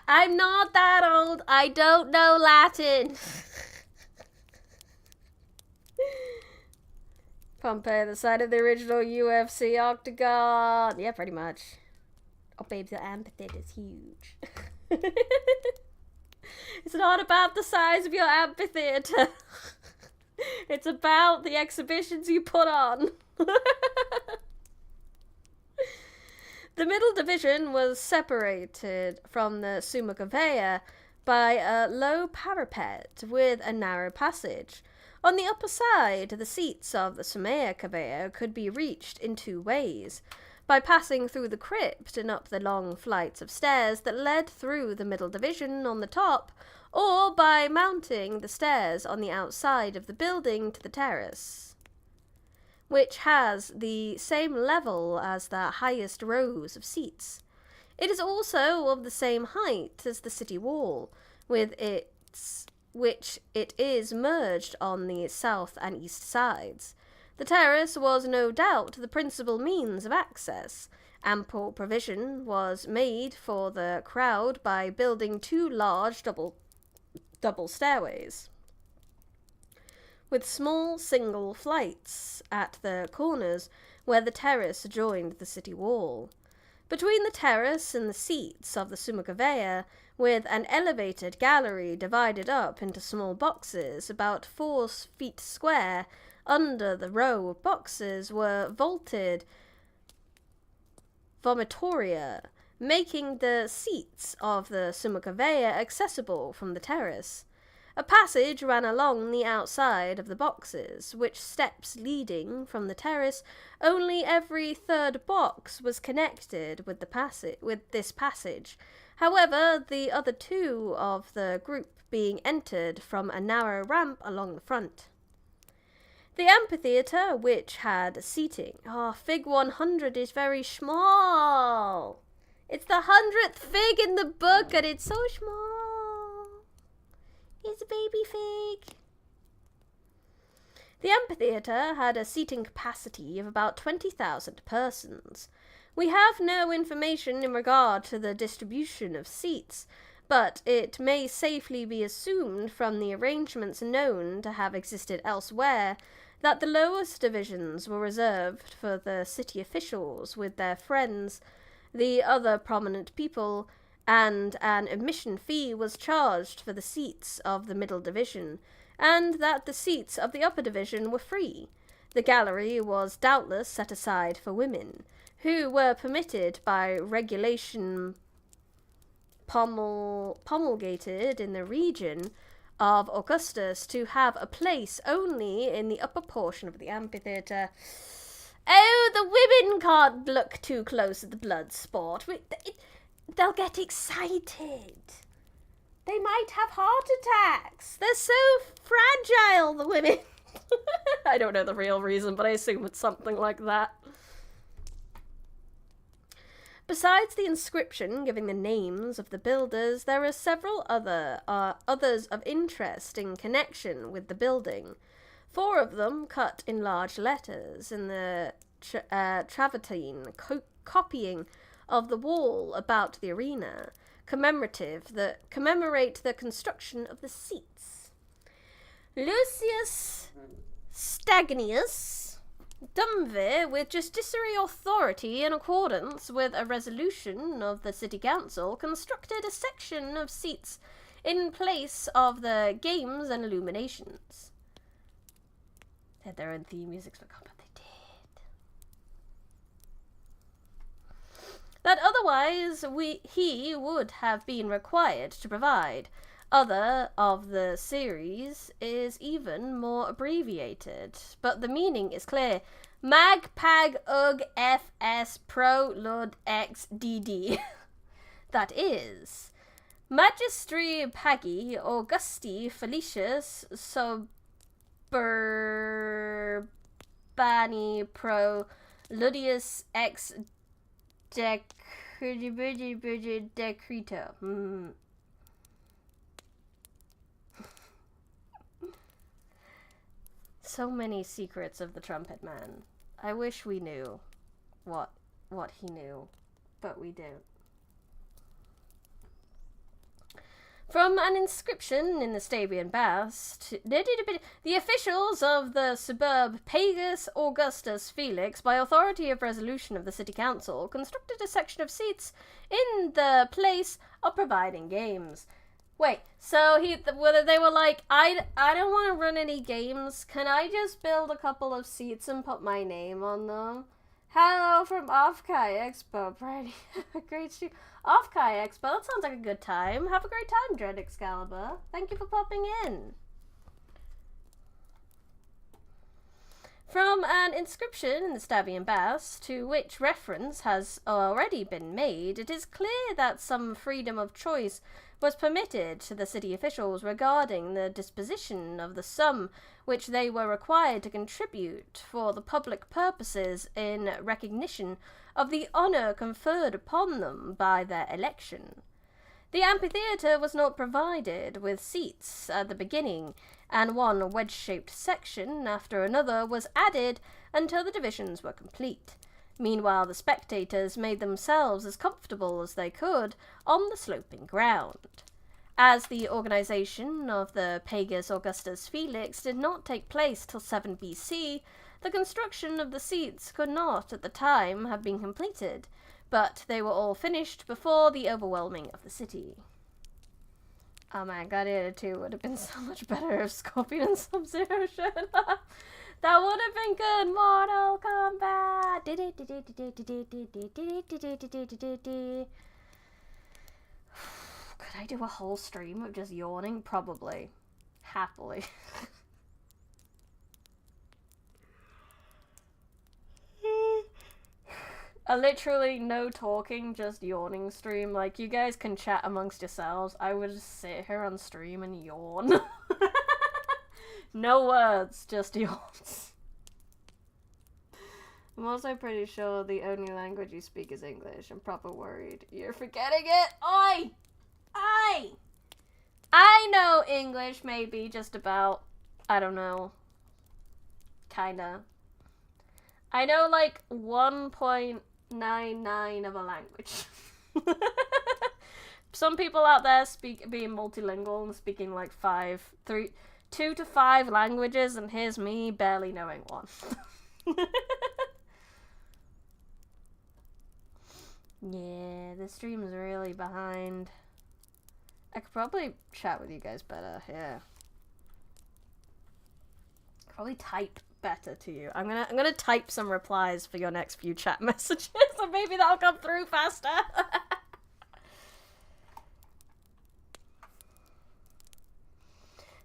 I'm not that old. I don't know Latin. Pompeii, the site of the original UFC octagon. Yeah, pretty much. Oh, babe, the amphitheater is huge. It's not about the size of your amphitheater. It's about the exhibitions you put on. The middle division was separated from the Summa Cavea by a low parapet with a narrow passage. On the upper side, the seats of the Summa Cavea could be reached in two ways, by passing through the crypt and up the long flights of stairs that led through the middle division on the top, or by mounting the stairs on the outside of the building to the terrace, which has the same level as the highest rows of seats. It is also of the same height as the city wall, which it is merged on the south and east sides. The terrace was no doubt the principal means of access. Ample provision was made for the crowd by building two large double stairways, with small single flights at the corners where the terrace joined the city wall. Between the terrace and the seats of the Summa Cavea, with an elevated gallery divided up into small boxes about 4 feet square, under the row of boxes were vaulted vomitoria, making the seats of the Summa Cavea accessible from the terrace. A passage ran along the outside of the boxes, which steps leading from the terrace. Only every third box was connected with this passage. However, the other 2 of the group being entered from a narrow ramp along the front. The amphitheatre, which had seating... Fig 100 is very small. It's the 100th fig in the book, and it's so small. It's a baby fig. The amphitheatre had a seating capacity of about 20,000 persons. We have no information in regard to the distribution of seats, but it may safely be assumed from the arrangements known to have existed elsewhere that the lowest divisions were reserved for the city officials with their friends, the other prominent people, and an admission fee was charged for the seats of the middle division, and that the seats of the upper division were free. The gallery was doubtless set aside for women, who were permitted by regulation promulgated in the region of Augustus to have a place only in the upper portion of the amphitheatre. Oh, the women can't look too close at the blood sport. They'll get excited. They might have heart attacks. They're so fragile, the women. I don't know the real reason, but I assume it's something like that. Besides the inscription giving the names of the builders, there are several others of interest in connection with the building. 4 of them cut in large letters in the travertine copying of the wall about the arena, commemorate the construction of the seats. Lucius Stagnius Dumvir, with justiciary authority in accordance with a resolution of the City Council, constructed a section of seats in place of the games and illuminations. They had their own theme music, but they did. That otherwise he would have been required to provide. Other of the series is even more abbreviated, but the meaning is clear. Mag Pag Ug Fs Pro Lud X DD. That is, Magistri Pagi Augusti Felicius Suburbani Pro Ludius X Decreto. So many secrets of the Trumpet Man. I wish we knew what he knew, but we don't. From an inscription in the Stabian Baths, the officials of the suburb Pagus Augustus Felix, by authority of resolution of the City Council, constructed a section of seats in the place of providing games. Wait, so they were like, I don't want to run any games. Can I just build a couple of seats and put my name on them? Hello from Off Kai Expo, Briony. Great shoot. Off Kai Expo, that sounds like a good time. Have a great time, Dread Excalibur. Thank you for popping in. From an inscription in the Stabian Baths, to which reference has already been made, it is clear that some freedom of choice was permitted to the city officials regarding the disposition of the sum which they were required to contribute for the public purposes in recognition of the honour conferred upon them by their election. The amphitheatre was not provided with seats at the beginning, and one wedge-shaped section after another was added until the divisions were complete. Meanwhile, the spectators made themselves as comfortable as they could on the sloping ground. As the organisation of the Pagus Augustus Felix did not take place till 7 BC, the construction of the seats could not at the time have been completed. but they were all finished before the overwhelming of the city. Oh man, Gladiator 2 would have been so much better if Scorpion and Sub-Zero showed up. That would have been good. Mortal Kombat. Could I do a whole stream of just yawning? Probably. Happily. A literally no talking, just yawning stream. Like, you guys can chat amongst yourselves. I would just sit here on stream and yawn. No words, just yawns. I'm also pretty sure the only language you speak is English. I'm proper worried you're forgetting it. Oi! I know English maybe just about, I don't know, kinda. I know like 1.99 of a language. Some people out there being multilingual and speaking like 2 to 5 languages, and here's me barely knowing one. Yeah, the stream's really behind. I could probably chat with you guys better, yeah. Probably type better to you. I'm gonna type some replies for your next few chat messages, so maybe that'll come through faster.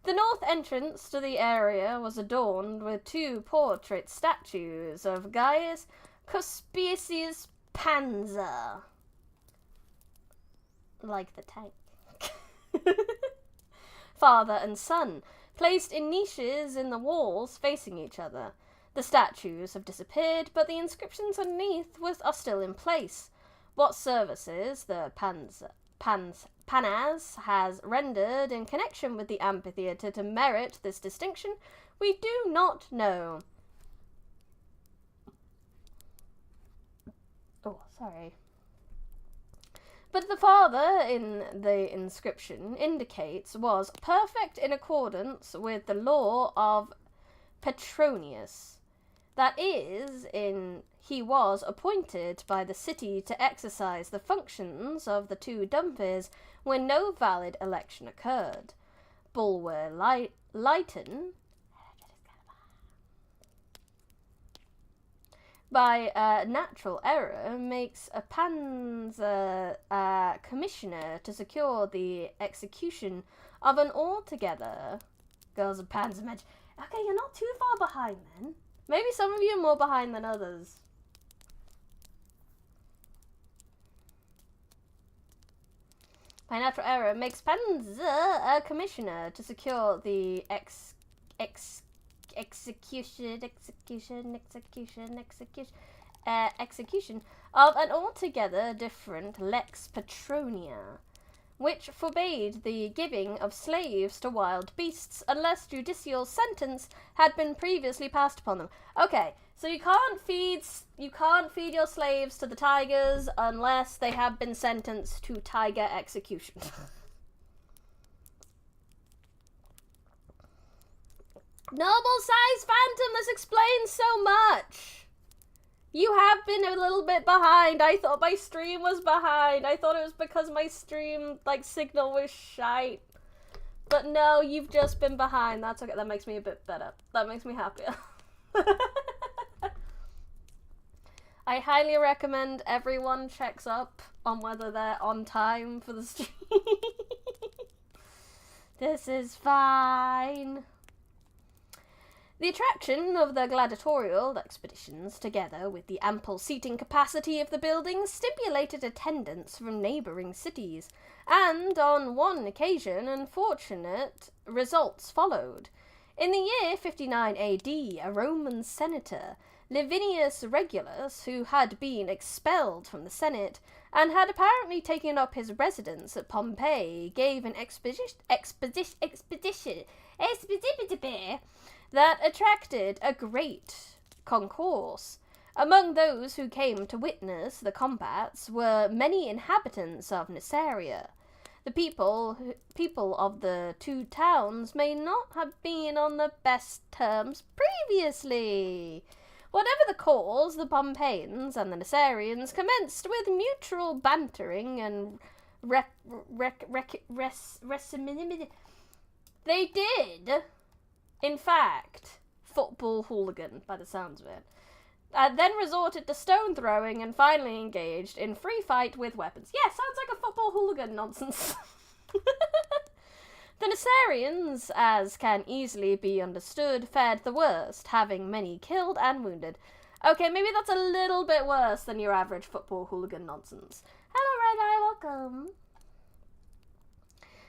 The north entrance to the area was adorned with 2 portrait statues of Gaius Cuspicius Panzer. Like the tank. Father and son, placed in niches in the walls facing each other. The statues have disappeared, but the inscriptions underneath are still in place. What services the Panaz has rendered in connection with the amphitheatre to merit this distinction, we do not know. Oh, sorry. But the father in the inscription indicates was perfect in accordance with the law of Petronius. That is, he was appointed by the city to exercise the functions of the 2 dumpies when no valid election occurred. Bulwer Lytton, by natural error, makes a Panzer commissioner to secure the execution of an altogether... Girls of Panzer Maj... Okay, you're not too far behind then. Maybe some of you are more behind than others. By natural error, makes Panzer a commissioner to secure the execution of an altogether different Lex Petronia, which forbade the giving of slaves to wild beasts unless judicial sentence had been previously passed upon them. Okay, so you can't feed your slaves to the tigers unless they have been sentenced to tiger execution. Noble size phantom, this explains so much. You have been a little bit behind. I thought my stream was behind. I thought it was because my stream, signal was shite. But no, you've just been behind. That's okay. That makes me a bit better. That makes me happier. I highly recommend everyone checks up on whether they're on time for the stream. This is fine. The attraction of the gladiatorial expeditions, together with the ample seating capacity of the buildings, stimulated attendance from neighbouring cities, and on one occasion unfortunate results followed. In the year 59 AD, a Roman senator, Livinius Regulus, who had been expelled from the Senate and had apparently taken up his residence at Pompeii, gave an expedition that attracted a great concourse. Among those who came to witness the combats were many inhabitants of Nicaea. The people of the 2 towns may not have been on the best terms previously. Whatever the cause, the Pompeians and the Nasarians commenced with mutual bantering and they did, in fact, football hooligan, by the sounds of it. Then resorted to stone throwing and finally engaged in free fight with weapons. Yeah, sounds like a football hooligan nonsense. The Nasarians, as can easily be understood, fared the worst, having many killed and wounded. Okay, maybe that's a little bit worse than your average football hooligan nonsense. Hello, Red Eye, welcome.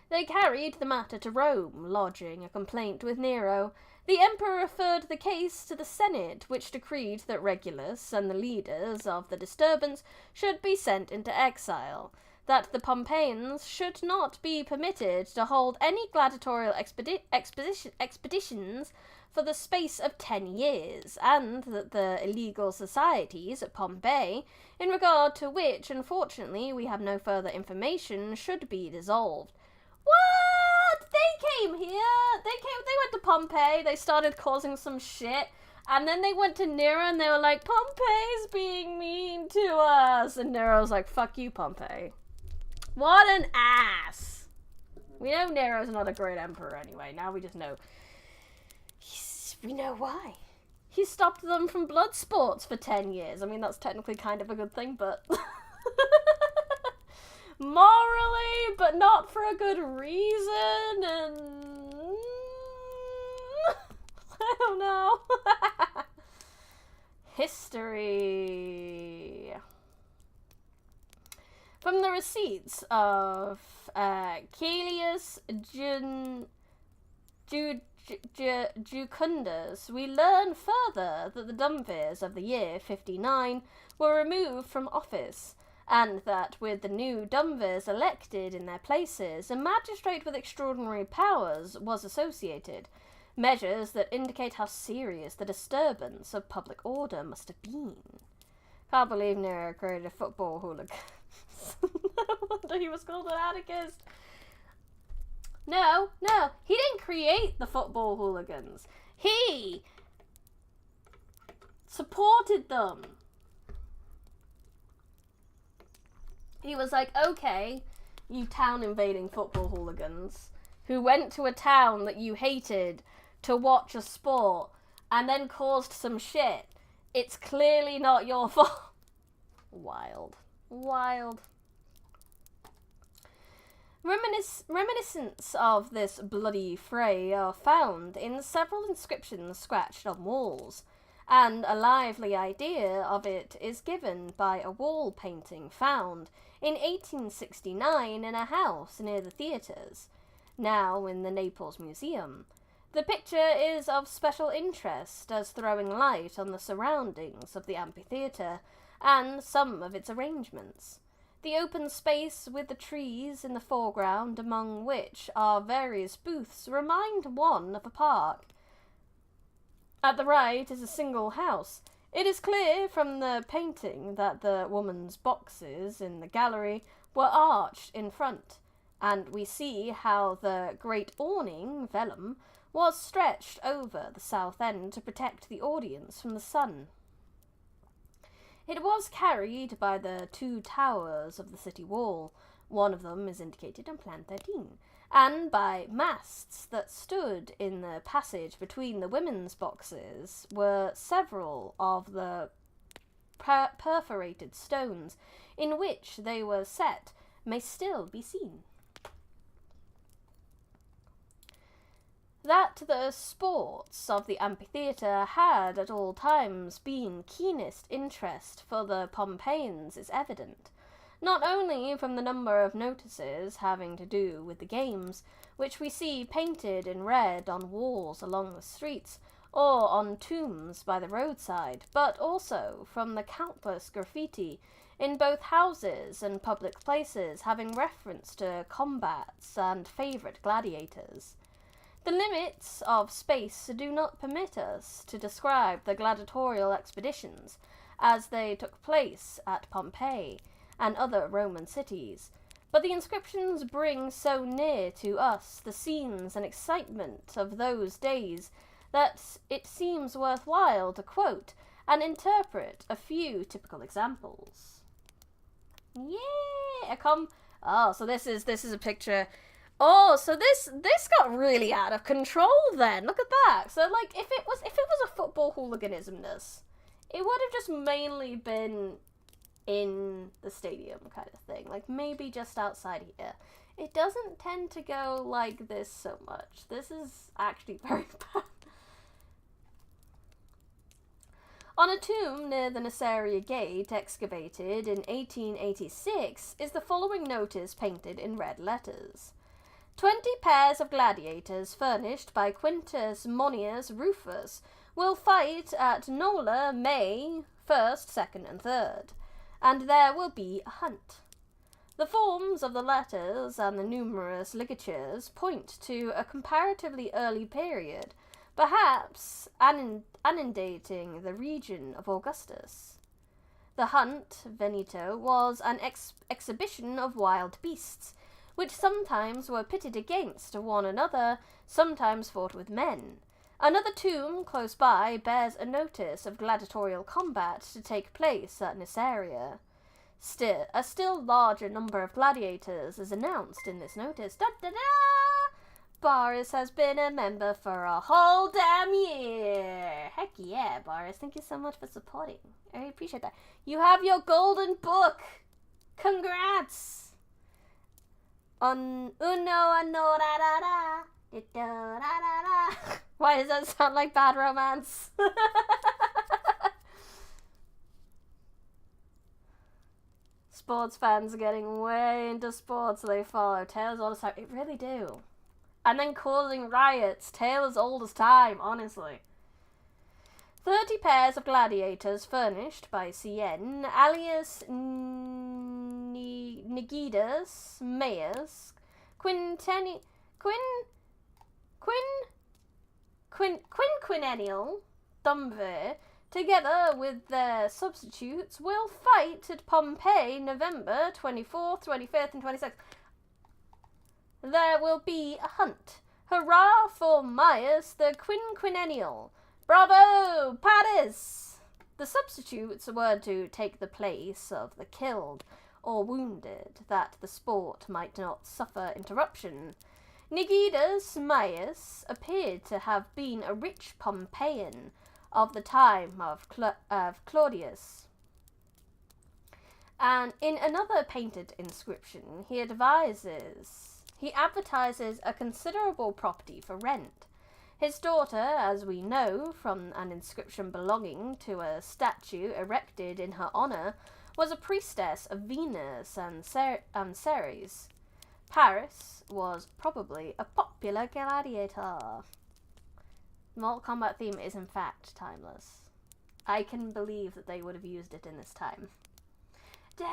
They carried the matter to Rome, lodging a complaint with Nero. The emperor referred the case to the Senate, which decreed that Regulus and the leaders of the disturbance should be sent into exile, that the Pompeians should not be permitted to hold any gladiatorial expeditions for the space of 10 years, and that the illegal societies at Pompeii, in regard to which, unfortunately, we have no further information, should be dissolved. What? They came here. They went to Pompeii. They started causing some shit. And then they went to Nero and they were like, Pompeii's being mean to us. And Nero's like, fuck you, Pompeii. What an ass. We know Nero's not a great emperor anyway. Now we just know. We know why. He stopped them from blood sports for 10 years. I mean, that's technically kind of a good thing, but... morally, but not for a good reason, and I don't know. History. From the receipts of Caelius Jucundus, we learn further that the Dumvirs of the year 59 were removed from office, and that with the new Dumvirs elected in their places, a magistrate with extraordinary powers was associated, measures that indicate how serious the disturbance of public order must have been. Can't believe Nero created a football hooligan. No wonder he was called an anarchist. No, he didn't create the football hooligans. He supported them. He was like, okay, you town invading football hooligans who went to a town that you hated to watch a sport and then caused some shit. It's clearly not your fault. Wild. Reminiscence of this bloody fray are found in several inscriptions scratched on walls, and a lively idea of it is given by a wall painting found in 1869 in a house near the theatres, now in the Naples Museum. The picture is of special interest as throwing light on the surroundings of the amphitheatre and some of its arrangements. The open space with the trees in the foreground, among which are various booths, remind one of a park. At the right is a single house. It is clear from the painting that the woman's boxes in the gallery were arched in front, and we see how the great awning, vellum, was stretched over the south end to protect the audience from the sun. It was carried by the two towers of the city wall, one of them is indicated on Plan 13, and by masts that stood in the passage between the women's boxes, where several of the perforated stones in which they were set may still be seen. That the sports of the amphitheatre had at all times been keenest interest for the Pompeians is evident, not only from the number of notices having to do with the games, which we see painted in red on walls along the streets, or on tombs by the roadside, but also from the countless graffiti in both houses and public places having reference to combats and favourite gladiators. The limits of space do not permit us to describe the gladiatorial expeditions as they took place at Pompeii and other Roman cities, but the inscriptions bring so near to us the scenes and excitement of those days that it seems worthwhile to quote and interpret a few typical examples. Yeah, so this is a picture. Oh, so this got really out of control then. Look at that. So like if it was a football hooliganismness, it would have just mainly been in the stadium kind of thing. Like maybe just outside here. It doesn't tend to go like this so much. This is actually very bad. On a tomb near the Nasseria Gate, excavated in 1886, is the following notice painted in red letters. 20 pairs of gladiators furnished by Quintus Monius Rufus will fight at Nola May 1st, 2nd and 3rd, and there will be a hunt. The forms of the letters and the numerous ligatures point to a comparatively early period, perhaps antedating the region of Augustus. The hunt, Veneto, was an exhibition of wild beasts, which sometimes were pitted against one another, sometimes fought with men. Another tomb close by bears a notice of gladiatorial combat to take place at Nasseria. A still larger number of gladiators is announced in this notice. Da-da-da! Boris has been a member for a whole damn year. Heck yeah, Boris. Thank you so much for supporting. I really appreciate that. You have your golden book. Congrats. On uno ano da da da da da da. Why does that sound like Bad Romance? Sports fans are getting way into sports, so they follow tales all the time. It really do. And then causing riots. Tale as old as time, honestly. 30 pairs of gladiators furnished by Cien, alias Nigidas, Maius, Quinquennial, Dumver, together with their substitutes, will fight at Pompeii November 24th, 25th and 26th. There will be a hunt. Hurrah for Maius the Quinquennial. Bravo, Paris! The substitutes were to take the place of the killed or wounded, that the sport might not suffer interruption. Nigidas Maius appeared to have been a rich Pompeian of the time of Claudius. And in another painted inscription, he advertises a considerable property for rent. His daughter, as we know from an inscription belonging to a statue erected in her honour, was a priestess of Venus and Ceres. Paris was probably a popular gladiator. The Mortal Kombat theme is in fact timeless. I can believe that they would have used it in this time. Can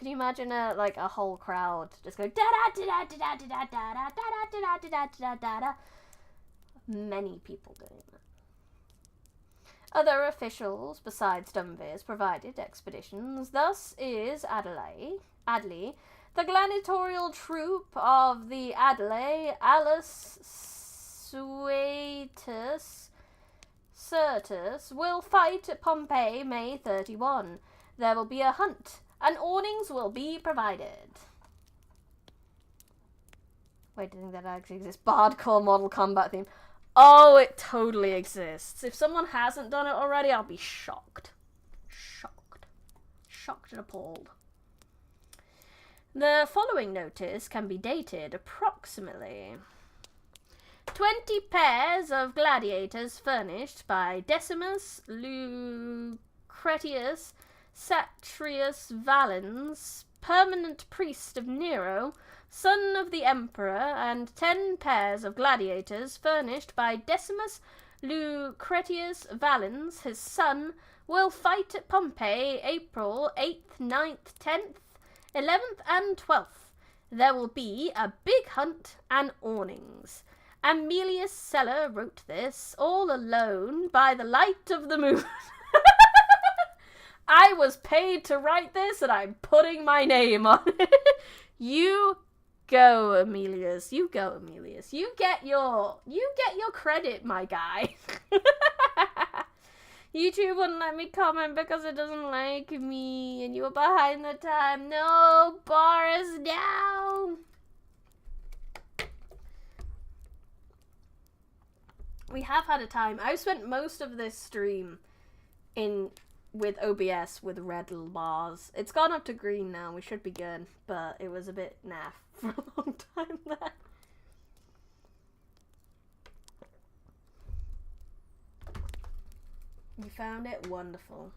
you imagine a whole crowd just go Many people doing that. Other officials besides Dumvirs provided expeditions. Thus is Adelaide, the gladiatorial troop of the Adelaide Alus Suetus Certus will fight at Pompeii May 31. There will be a hunt, and awnings will be provided. Wait, I think that actually exists. Bardcore Mortal Kombat theme. Oh, it totally exists. If someone hasn't done it already, I'll be shocked. Shocked and appalled. The following notice can be dated approximately. 20 pairs of gladiators furnished by Decimus Lucretius Satrius Valens, permanent priest of Nero, son of the emperor, and 10 pairs of gladiators furnished by Decimus Lucretius Valens, his son, will fight at Pompeii April 8th, 9th, 10th, 11th and 12th. There will be a big hunt and awnings. Aemilius Celer wrote this all alone by the light of the moon. I was paid to write this, and I'm putting my name on it. You go, Aemilius. You get your credit, my guy. YouTube wouldn't let me comment because it doesn't like me, and you were behind the time. No, Boris, no! We have had a time. I've spent most of this stream with OBS with red little bars. It's gone up to green now. We should be good, but it was a bit naff for a long time there. You found it? Wonderful.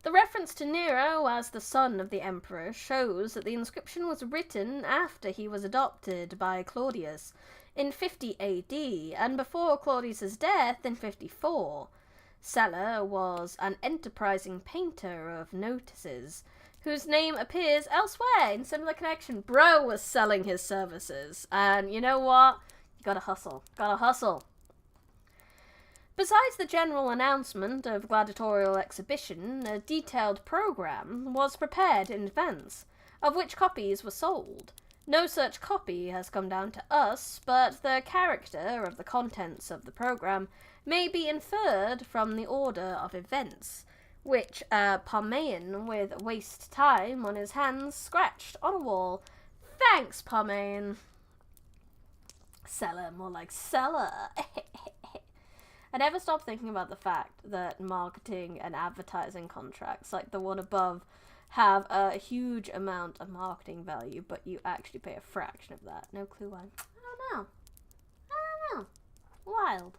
The reference to Nero as the son of the emperor shows that the inscription was written after he was adopted by Claudius in 50 AD and before Claudius's death in 54. Sella was an enterprising painter of notices whose name appears elsewhere in similar connection. Bro was selling his services, and you know what? You gotta hustle. Gotta hustle. Besides the general announcement of gladiatorial exhibition, a detailed program was prepared in advance, of which copies were sold. No such copy has come down to us, but the character of the contents of the program may be inferred from the order of events, which a Pompeian with waste time on his hands scratched on a wall. Thanks, Pompeian. Seller, more like seller. I never stop thinking about the fact that marketing and advertising contracts, like the one above, have a huge amount of marketing value, but you actually pay a fraction of that. No clue why. I don't know. Wild.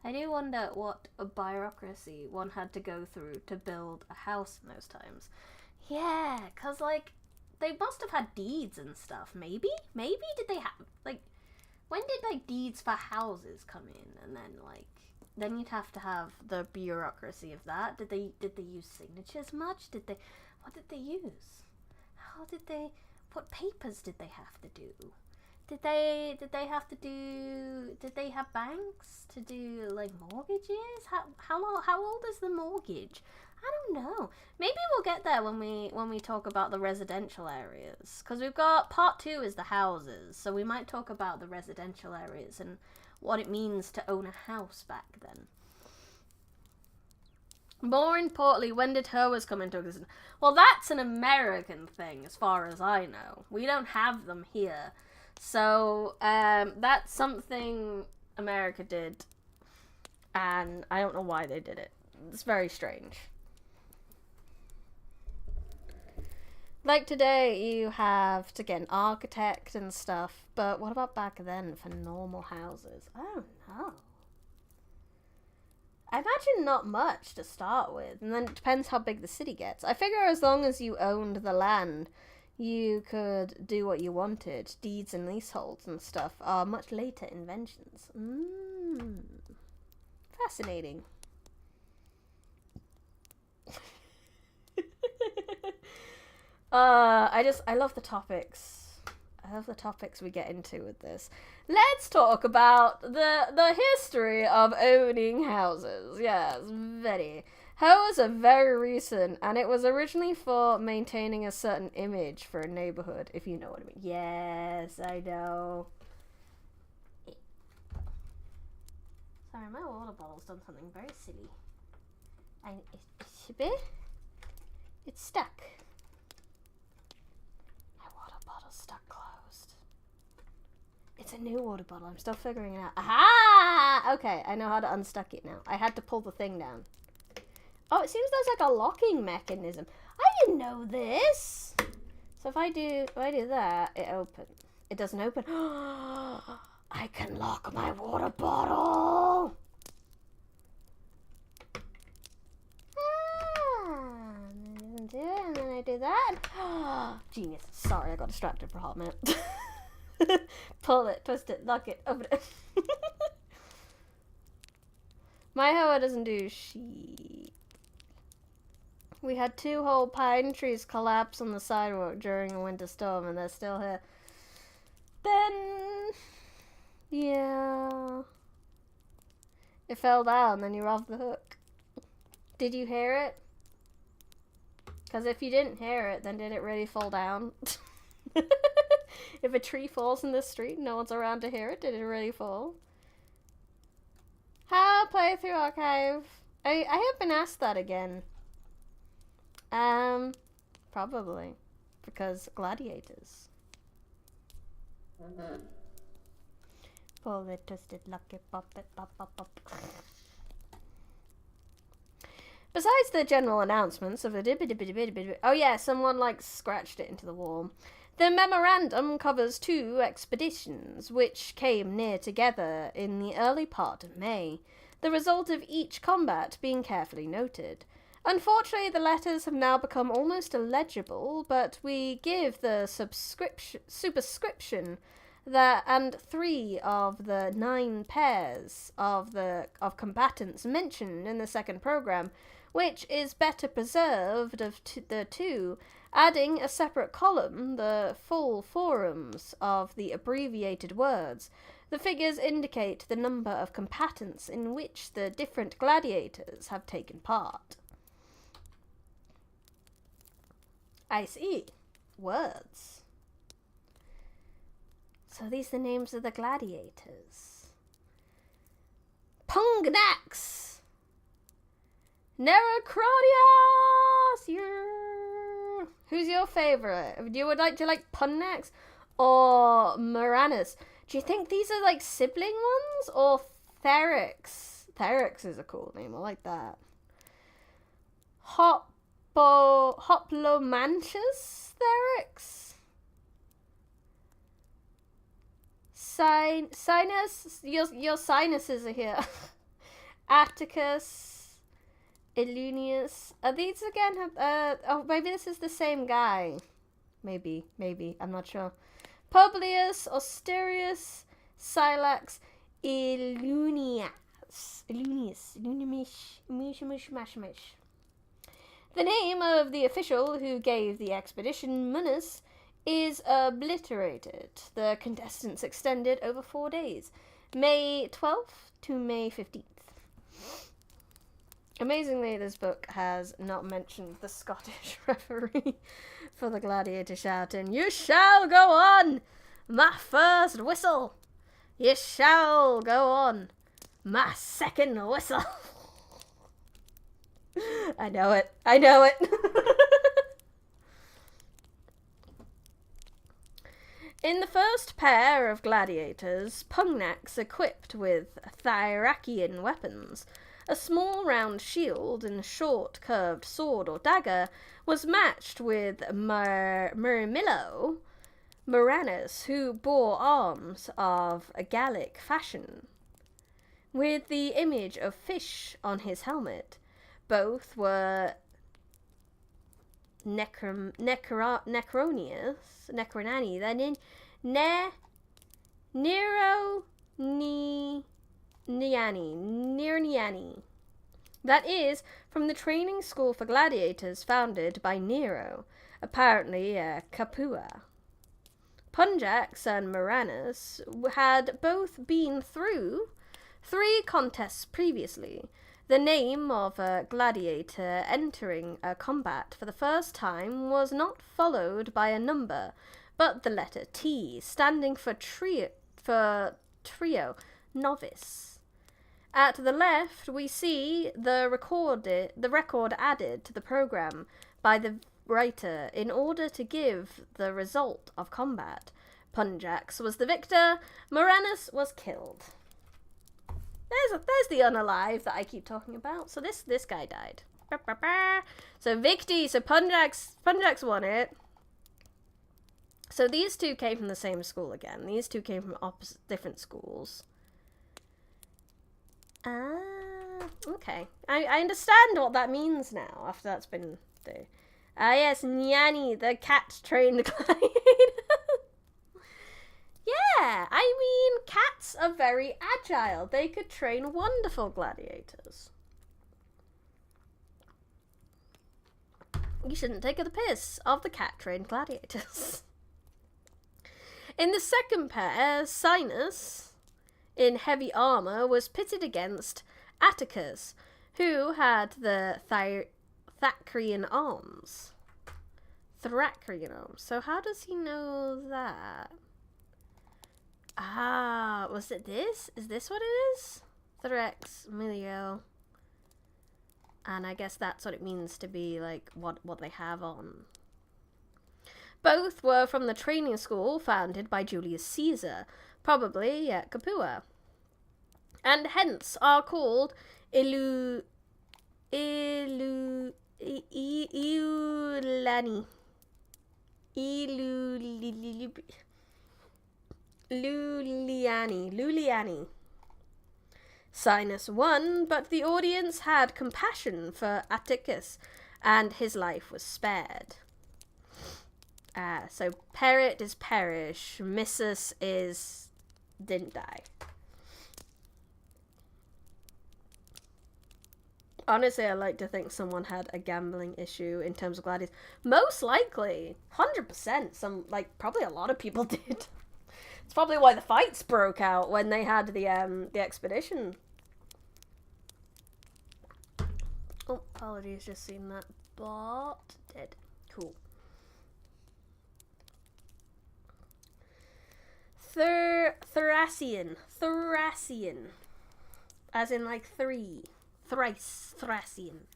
I do wonder what a bureaucracy one had to go through to build a house in those times. Yeah, because, like, they must have had deeds and stuff. Maybe did they have, like, when did, like, deeds for houses come in? And then, like, then you'd have to have the bureaucracy of that. Did they use signatures much? What did they use? What papers did they have to do? Did they have banks to do, like, mortgages? How old is the mortgage? I don't know. Maybe we'll get there when we talk about the residential areas, because we've got part 2 is the houses, so we might talk about the residential areas and what it means to own a house back then. More importantly, when did HOAs come into existence? Well, that's an American thing, as far as I know. We don't have them here, so that's something America did, and I don't know why they did it. It's very strange. Like today, you have to get an architect and stuff, but what about back then for normal houses? I don't know. I imagine not much to start with, and then it depends how big the city gets. I figure as long as you owned the land, you could do what you wanted. Deeds and leaseholds and stuff are much later inventions. Fascinating. I love the topics. I love the topics we get into with this. Let's talk about the history of owning houses. Yes, very. Houses are very recent, and it was originally for maintaining a certain image for a neighborhood, if you know what I mean. Yes, I know. Sorry, my water bottle's done something very silly. It's stuck. Stuck closed. It's a new water bottle. I'm still figuring it out. Aha! Okay, I know how to unstuck it now. I had to pull the thing down. Oh, it seems there's like a locking mechanism. I didn't know this. So if I do that, it opens. It doesn't open. I can lock my water bottle. And then I do that. Genius. Sorry, I got distracted for a hot minute. Pull it, twist it, lock it, open it. My hoa doesn't do shit. We had 2 whole pine trees collapse on the sidewalk during a winter storm, and they're still here. Then, yeah. It fell down, then you're off the hook. Did you hear it? Because if you didn't hear it, then did it really fall down? If a tree falls in the street, no one's around to hear it. Did it really fall? How playthrough archive? I have been asked that again. Probably because gladiators. Pull it, twist it, lock it, pop it, pop, pop, pop. Besides the general announcements of a oh yeah, someone like scratched it into the wall. The memorandum covers 2 expeditions which came near together in the early part of May, the result of each combat being carefully noted. Unfortunately, the letters have now become almost illegible, but we give the superscription that and 3 of the 9 pairs of combatants mentioned in the second program, which is better preserved of the 2, adding a separate column, the full forums of the abbreviated words. The figures indicate the number of combatants in which the different gladiators have taken part. I see. Words. So these are the names of the gladiators. Pungnax! Nerocronius! Yeah. Who's your favourite? Do you like Pungnax or Moranus? Do you think these are like sibling ones or Therix? Therix is a cool name. I like that. Hoplomantius Therix? Sinus? Your sinuses are here. Atticus. Ilunius. Are these again? Oh, maybe this is the same guy. Maybe. I'm not sure. Publius, Austerius, Silax, Ilunius. The name of the official who gave the expedition Munus is obliterated. The contestants extended over 4 days, May 12th to May 15th. Amazingly, this book has not mentioned the Scottish referee for the gladiator shouting, "You shall go on, my first whistle. You shall go on, my second whistle." I know it. In the first pair of gladiators, Pungnax equipped with Thyracian weapons, a small round shield and short curved sword or dagger, was matched with Murimillo Moranus, who bore arms of a Gallic fashion, with the image of fish on his helmet. Both were Necroniani, Neroniani. That is, from the training school for gladiators founded by Nero, apparently Capua. Punjax and Moranus had both been through 3 contests previously. The name of a gladiator entering a combat for the first time was not followed by a number, but the letter T, standing for trio, novice. At the left, we see the record added to the program by the writer in order to give the result of combat. Punjax was the victor. Moranus was killed. There's the unalive that I keep talking about. So this guy died. So Victi, so Punjax won it. So these 2 came from the same school again. These 2 came from different schools. Okay. I understand what that means now after that's been there. Yes, Nyani, the cat-trained gladiator. Yeah, I mean, cats are very agile. They could train wonderful gladiators. You shouldn't take the piss of the cat-trained gladiators. In the second pair, Sinus, in heavy armour, was pitted against Atticus, who had the Thracian arms. So how does he know that? Ah, was it this? Is this what it is? Threx Milio. And I guess that's what it means to be, like, what they have on. Both were from the training school founded by Julius Caesar, probably at Capua, and hence are called Iulani. Luliani. Sinus won, but the audience had compassion for Atticus, and his life was spared. So Perit is perish, Missus is didn't die. Honestly, I like to think someone had a gambling issue in terms of gladiators. Most likely, 100%. Probably a lot of people did. It's probably why the fights broke out when they had the expedition. Oh, apologies, just seen that. But dead. Cool. Thracian. As in like three. Thrice. Thracian.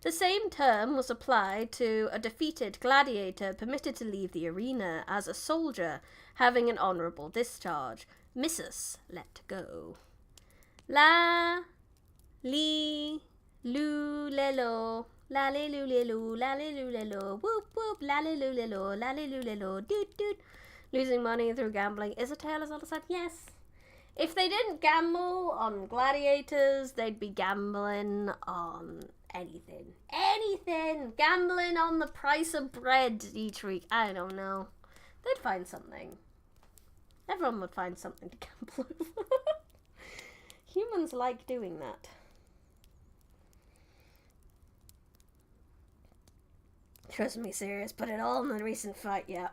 The same term was applied to a defeated gladiator permitted to leave the arena as a soldier having an honourable discharge. Missus let go. La, li, lu, lelo, la, li, lu, lelo, la, li, lu, lelo, whoop, whoop, la, li, lu, lelo, la, li, lu, lelo, doot, doot. Losing money through gambling is a tale as old as time. Yes. If they didn't gamble on gladiators, they'd be gambling on anything. Anything! Gambling on the price of bread each week. I don't know. They'd find something. Everyone would find something to gamble over. Humans like doing that. Trust me, serious. Put it all in the recent fight, yeah.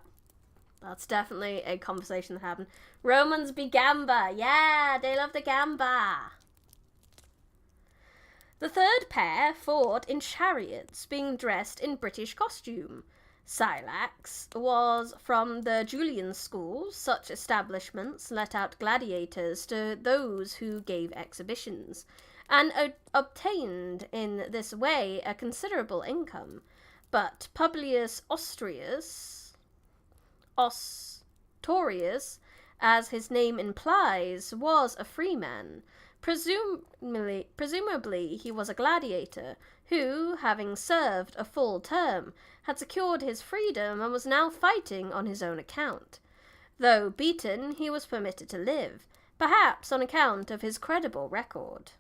That's definitely a conversation that happened. Romans be gamba. Yeah, they love the gamba. The third pair fought in chariots, being dressed in British costume. Silax was from the Julian school. Such establishments let out gladiators to those who gave exhibitions, and obtained in this way a considerable income. But Publius Ostorius, as his name implies, was a freeman. Presumably he was a gladiator who, having served a full term, had secured his freedom and was now fighting on his own account. Though beaten, he was permitted to live, perhaps on account of his credible record.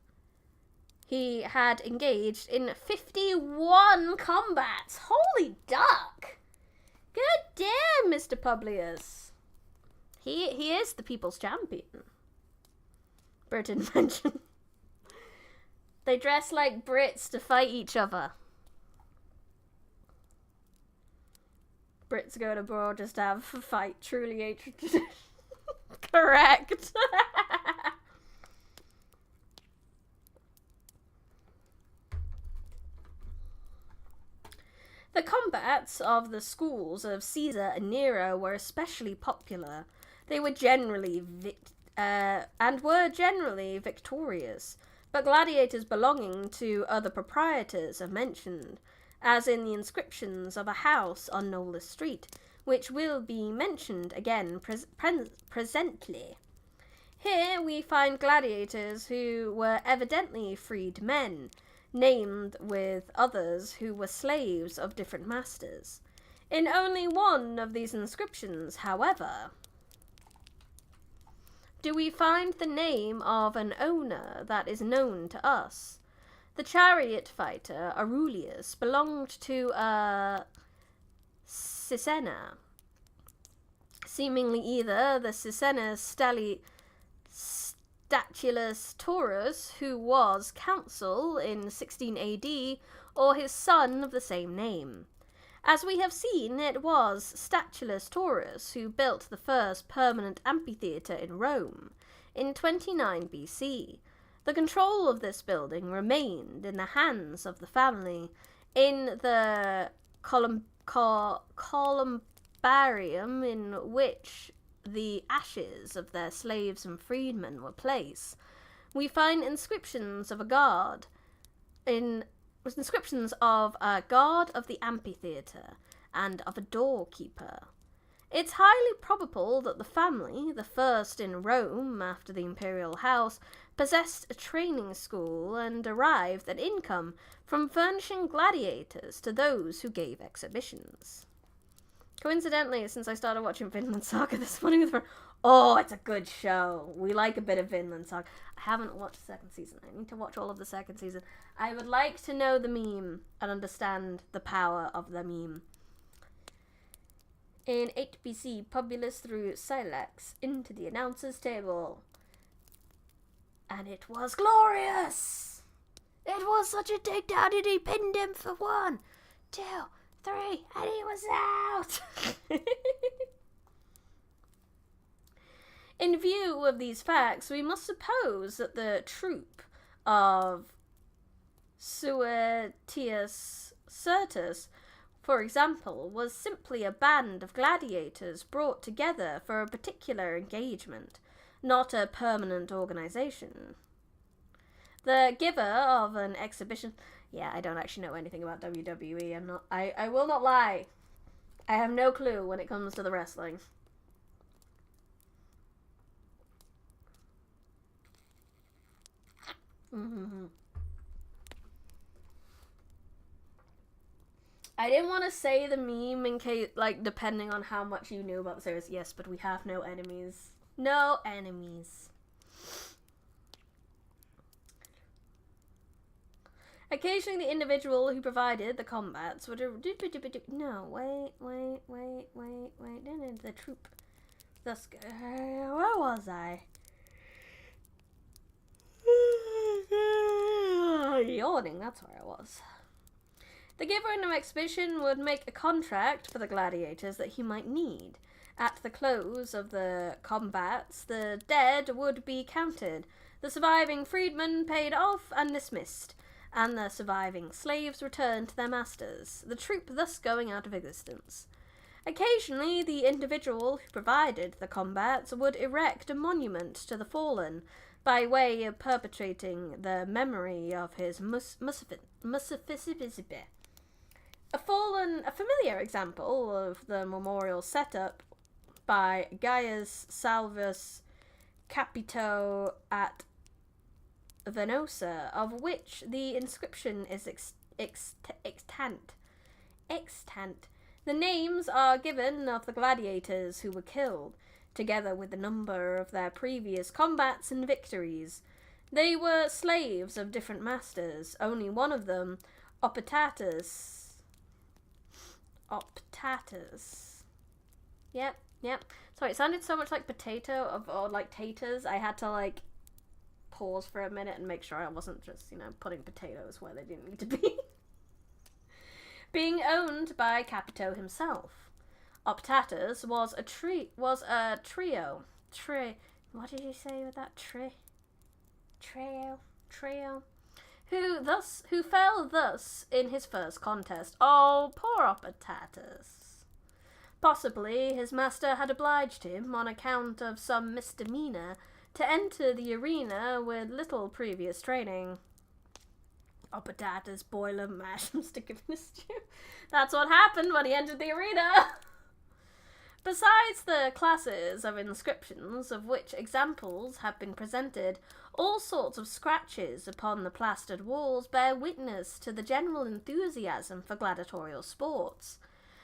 He had engaged in 51 combats. Holy duck! Good damn, Mr. Publius. He is the people's champion. Britain mentioned. They dress like Brits to fight each other. Brits go abroad just to have a fight. Truly a tradition. Correct. The combats of the schools of Caesar and Nero were especially popular. They were generally victorious, but gladiators belonging to other proprietors are mentioned, as in the inscriptions of a house on Knowles Street, which will be mentioned again presently. Here we find gladiators who were evidently freed men, named with others who were slaves of different masters. In only one of these inscriptions, however, do we find the name of an owner that is known to us. The chariot fighter, Aurelius, belonged to Sisenna, seemingly either the Sisenna Statulus Taurus, who was consul in 16 AD, or his son of the same name. As we have seen, it was Statulus Taurus who built the first permanent amphitheatre in Rome in 29 BC. The control of this building remained in the hands of the family in the columbarium in which the ashes of their slaves and freedmen were placed, we find inscriptions of a guard of the amphitheatre and of a doorkeeper. It's highly probable that the family, the first in Rome after the imperial house, possessed a training school and derived an income from furnishing gladiators to those who gave exhibitions. Coincidentally, since I started watching Vinland Saga this morning with her, it's a good show. We like a bit of Vinland Saga. I haven't watched the second season. I need to watch all of the second season. I would like to know the meme and understand the power of the meme. In 8 BC, Publius threw Silex into the announcer's table. And it was glorious! It was such a takedown, and he pinned him for 1, 2, 3, and he was out! In view of these facts, we must suppose that the troop of Suetius Certus, for example, was simply a band of gladiators brought together for a particular engagement, not a permanent organization. The giver of an exhibition... Yeah, I don't actually know anything about WWE. I will not lie. I have no clue when it comes to the wrestling. I didn't want to say the meme in case, depending on how much you knew about the series. Yes, but we have no enemies. No enemies. Occasionally, the individual who provided the combats would... No, wait. The troop. Where was I? Yawning, that's where I was. The giver in an exhibition would make a contract for the gladiators that he might need. At the close of the combats, the dead would be counted, the surviving freedmen paid off and dismissed, and the surviving slaves returned to their masters, the troop thus going out of existence. Occasionally, the individual who provided the combats would erect a monument to the fallen, by way of perpetuating the memory of his musicipe. A familiar example of the memorial set up by Gaius Salvius Capito at Venosa, of which the inscription is extant. The names are given of the gladiators who were killed, together with the number of their previous combats and victories. They were slaves of different masters, only one of them, Optatus. Yep. Sorry, it sounded so much like potato or like taters. I had to pause for a minute and make sure I wasn't just, putting potatoes where they didn't need to be. Being owned by Capito himself. Optatus was a trio. What did you say with that? Trio. Who fell thus in his first contest. Oh, poor Optatus. Possibly his master had obliged him, on account of some misdemeanor, to enter the arena with little previous training. Optatus boil him, mash him, stick him in a stew. That's what happened when he entered the arena. Besides the classes of inscriptions, of which examples have been presented, all sorts of scratches upon the plastered walls bear witness to the general enthusiasm for gladiatorial sports.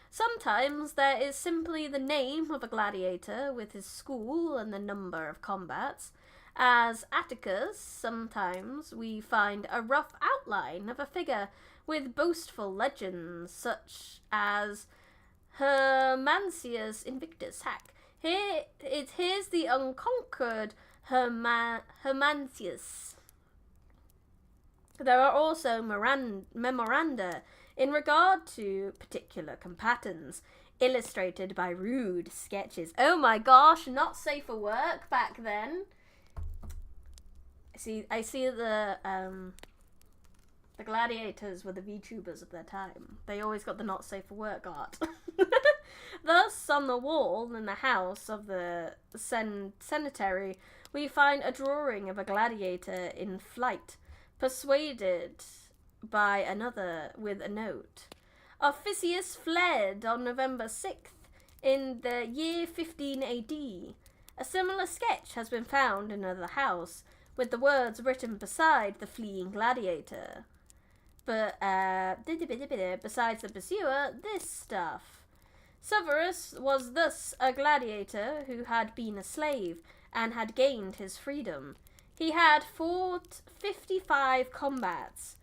Sometimes there is simply the name of a gladiator with his school and the number of combats. As Atticus, sometimes we find a rough outline of a figure with boastful legends, such as Hermantius Invictus. Here's the unconquered Hermantius. There are also memoranda in regard to particular combatants, illustrated by rude sketches. Oh my gosh, not safe for work back then. I see the The gladiators were the VTubers of their time. They always got the not safe for work art. Thus, on the wall in the house of the cemetery, we find a drawing of a gladiator in flight, persuaded by another with a note. Officius fled on November 6th in the year 15 AD. A similar sketch has been found in another house, with the words written beside the fleeing gladiator. But, besides the pursuer, this stuff. Severus was thus a gladiator who had been a slave and had gained his freedom. He had fought 55 combats.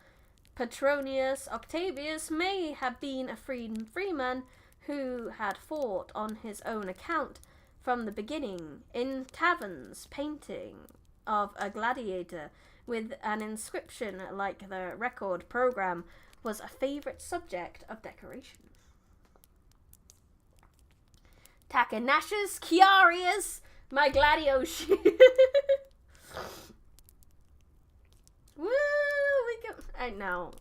Petronius Octavius may have been a freeman who had fought on his own account from the beginning in taverns, painting of a gladiator with an inscription like the record program was a favourite subject of decoration. Tacanashus Chiarius, my gladios. Woo! We can. I know.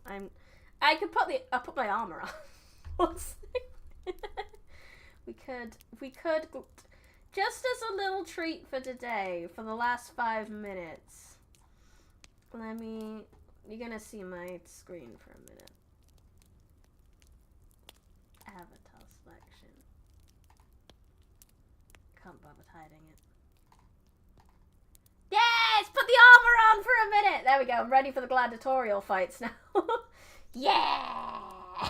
I could I'll put my armor on. We could. Just as a little treat for today, for the last 5 minutes. You're gonna see my screen for a minute. Avatar selection. Can't bother hiding it. Yes! Put the armor on for a minute! There we go, I'm ready for the gladiatorial fights now. Yeah!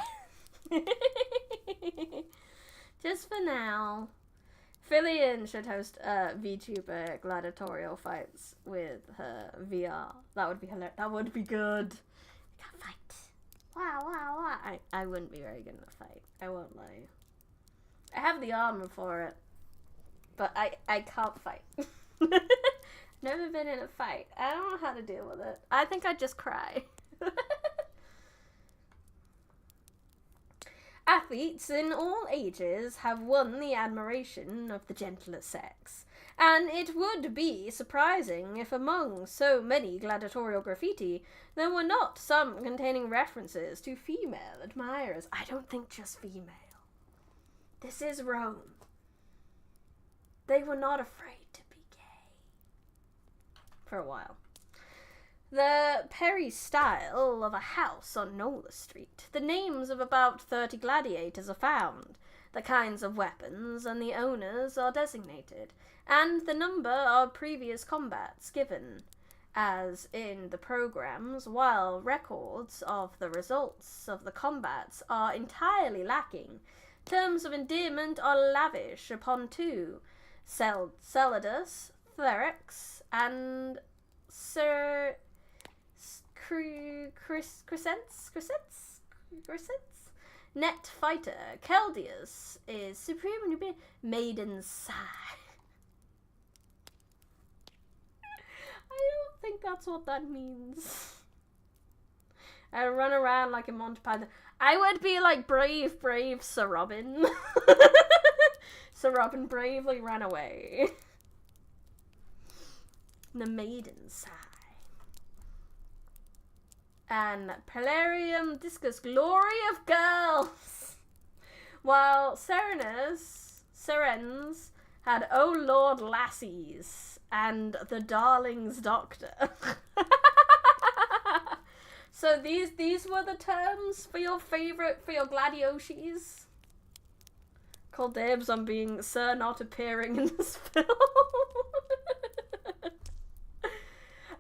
Just for now. Fillion should host VTuber gladiatorial fights with her VR. That would be hilarious. That would be good. I can't fight. Wow. I wouldn't be very good in a fight. I won't lie. I have the armor for it, but I can't fight. Never been in a fight. I don't know how to deal with it. I think I'd just cry. Athletes in all ages have won the admiration of the gentler sex, and it would be surprising if among so many gladiatorial graffiti there were not some containing references to female admirers. I don't think just female. This is Rome. They were not afraid to be gay. For a while. The peristyle of a house on Nola Street. The names of about 30 gladiators are found. The kinds of weapons and the owners are designated, and the number of previous combats given, as in the programs, while records of the results of the combats are entirely lacking. Terms of endearment are lavish upon two, Celadus, Therex, and Sir... Crescents? Net fighter. Chaldeus is supremely maiden's sigh. I don't think that's what that means. I run around like a Monty Python. I would be like brave Sir Robin. Sir Robin bravely ran away. The maiden's sigh. And Pelarium Discus, glory of girls! While Serenus had Oh Lord Lassies and the Darling's Doctor. So these were the terms for your gladioshis? Call dibs on being Sir not appearing in this film.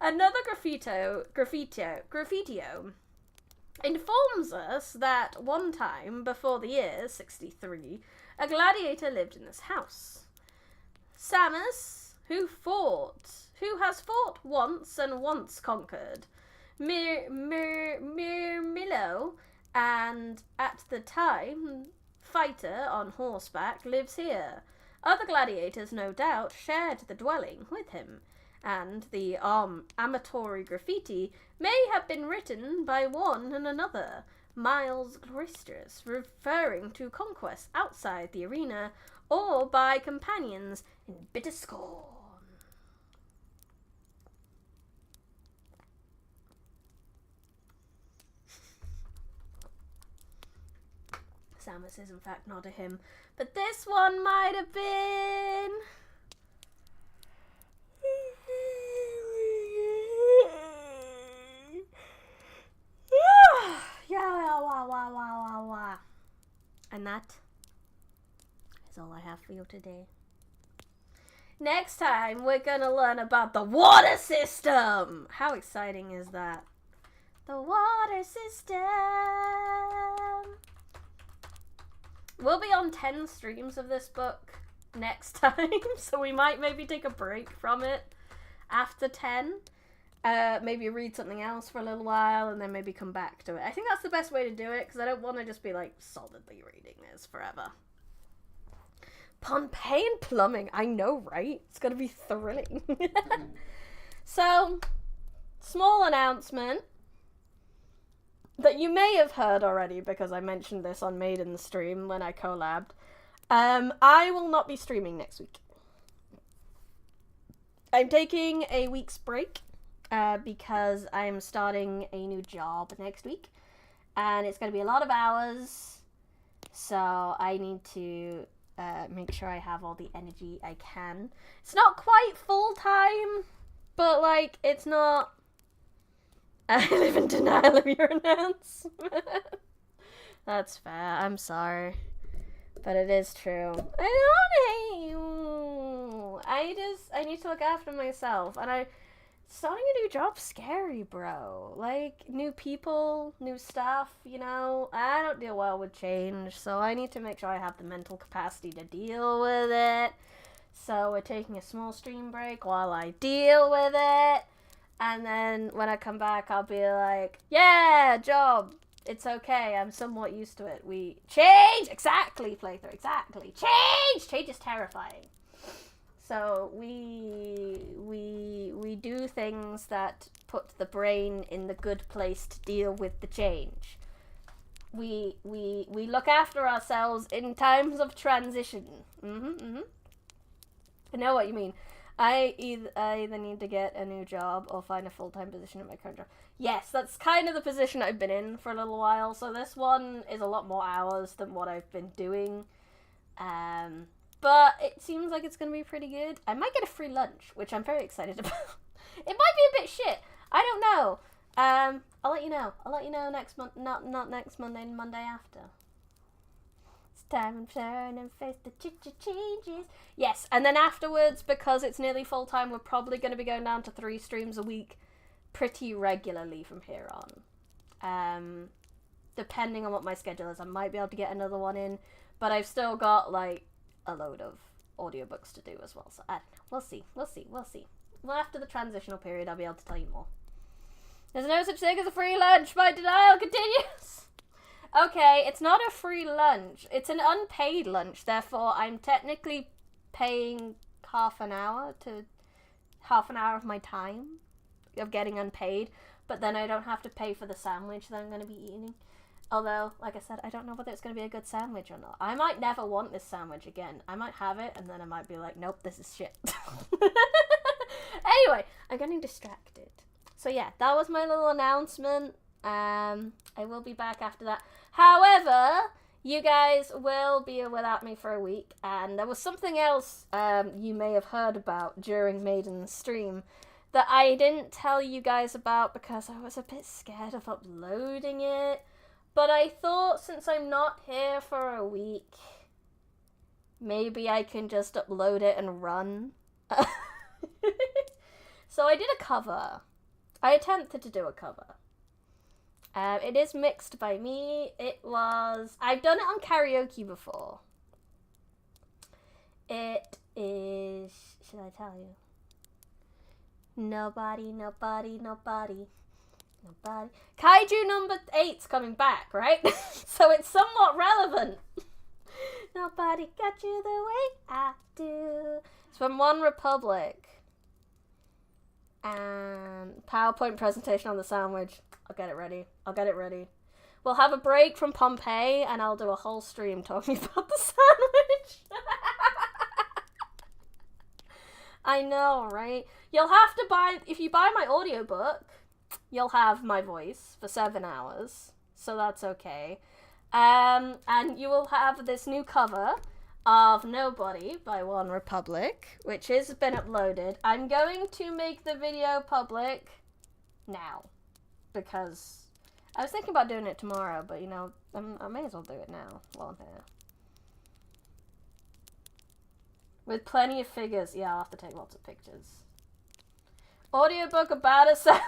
Another graffito informs us that one time, before the year 63, a gladiator lived in this house. Samus, who has fought once and once conquered, Milo, and at the time, fighter on horseback, lives here. Other gladiators, no doubt, shared the dwelling with him. And the amatory graffiti may have been written by one and another, Miles Gloristrus, referring to conquests outside the arena, or by companions in bitter scorn. Samus is in fact not a him. But this one might have been... yeah. And that is all I have for you today. Next time, we're gonna learn about the water system! How exciting is that? The water system! We'll be on 10 streams of this book next time, so we might maybe take a break from it after 10. Maybe read something else for a little while, and then maybe come back to it. I think that's the best way to do it, because I don't want to just be, like, solidly reading this forever. Pompeian plumbing, I know, right? It's gonna be thrilling. So, small announcement that you may have heard already, because I mentioned this on Maiden's stream when I collabed. I will not be streaming next week. I'm taking a week's break, because I'm starting a new job next week, and it's going to be a lot of hours, so I need to make sure I have all the energy I can. It's not quite full-time, but, like, it's not... I live in denial of your announcement. That's fair, I'm sorry. But it is true. I don't hate you. I need to look after myself, and starting a new job's scary, bro. Like, new people, new stuff, you know? I don't deal well with change, so I need to make sure I have the mental capacity to deal with it. So we're taking a small stream break while I deal with it. And then when I come back, I'll be like, yeah, job. It's okay. I'm somewhat used to it. We change. Exactly, playthrough. Exactly. Change. Change is terrifying. So we do things that put the brain in the good place to deal with the change. We look after ourselves in times of transition. I know what you mean. I either need to get a new job or find a full-time position in my current job. Yes, that's kind of the position I've been in for a little while. So this one is a lot more hours than what I've been doing. But it seems like it's going to be pretty good. I might get a free lunch, which I'm very excited about. It might be a bit shit. I don't know. I'll let you know. I'll let you know next month. Not next Monday, the Monday after. It's time to turn and face the changes. Yes, and then afterwards, because it's nearly full time, we're probably going to be going down to 3 streams a week pretty regularly from here on. Depending on what my schedule is, I might be able to get another one in, but I've still got, like, a load of audiobooks to do as well, so I don't know. We'll see. Well, after the transitional period, I'll be able to tell you more. There's no such thing as a free lunch. My denial continues. Okay, it's not a free lunch. It's an unpaid lunch. Therefore, I'm technically paying half an hour of my time of getting unpaid. But then I don't have to pay for the sandwich that I'm going to be eating. Although, like I said, I don't know whether it's going to be a good sandwich or not. I might never want this sandwich again. I might have it, and then I might be like, nope, this is shit. Anyway, I'm getting distracted. So yeah, that was my little announcement. I will be back after that. However, you guys will be without me for a week. And there was something else you may have heard about during Maiden's stream that I didn't tell you guys about because I was a bit scared of uploading it. But I thought since I'm not here for a week, maybe I can just upload it and run. So I did a cover. I attempted to do a cover. It is mixed by me. I've done it on karaoke before. It is, should I tell you? Nobody. Kaiju number 8's coming back, right? So it's somewhat relevant. Nobody got you the way I do. It's from One Republic. And PowerPoint presentation on the sandwich. I'll get it ready. We'll have a break from Pompeii and I'll do a whole stream talking about the sandwich. I know, right? You'll have to buy, if you buy my audiobook, you'll have my voice for 7 hours. So that's okay. And you will have this new cover of Nobody by One Republic, which has been uploaded. I'm going to make the video public now, because I was thinking about doing it tomorrow, but you know, I may as well do it now while I'm here. With plenty of figures. Yeah, I'll have to take lots of pictures. Audiobook about a sandwich.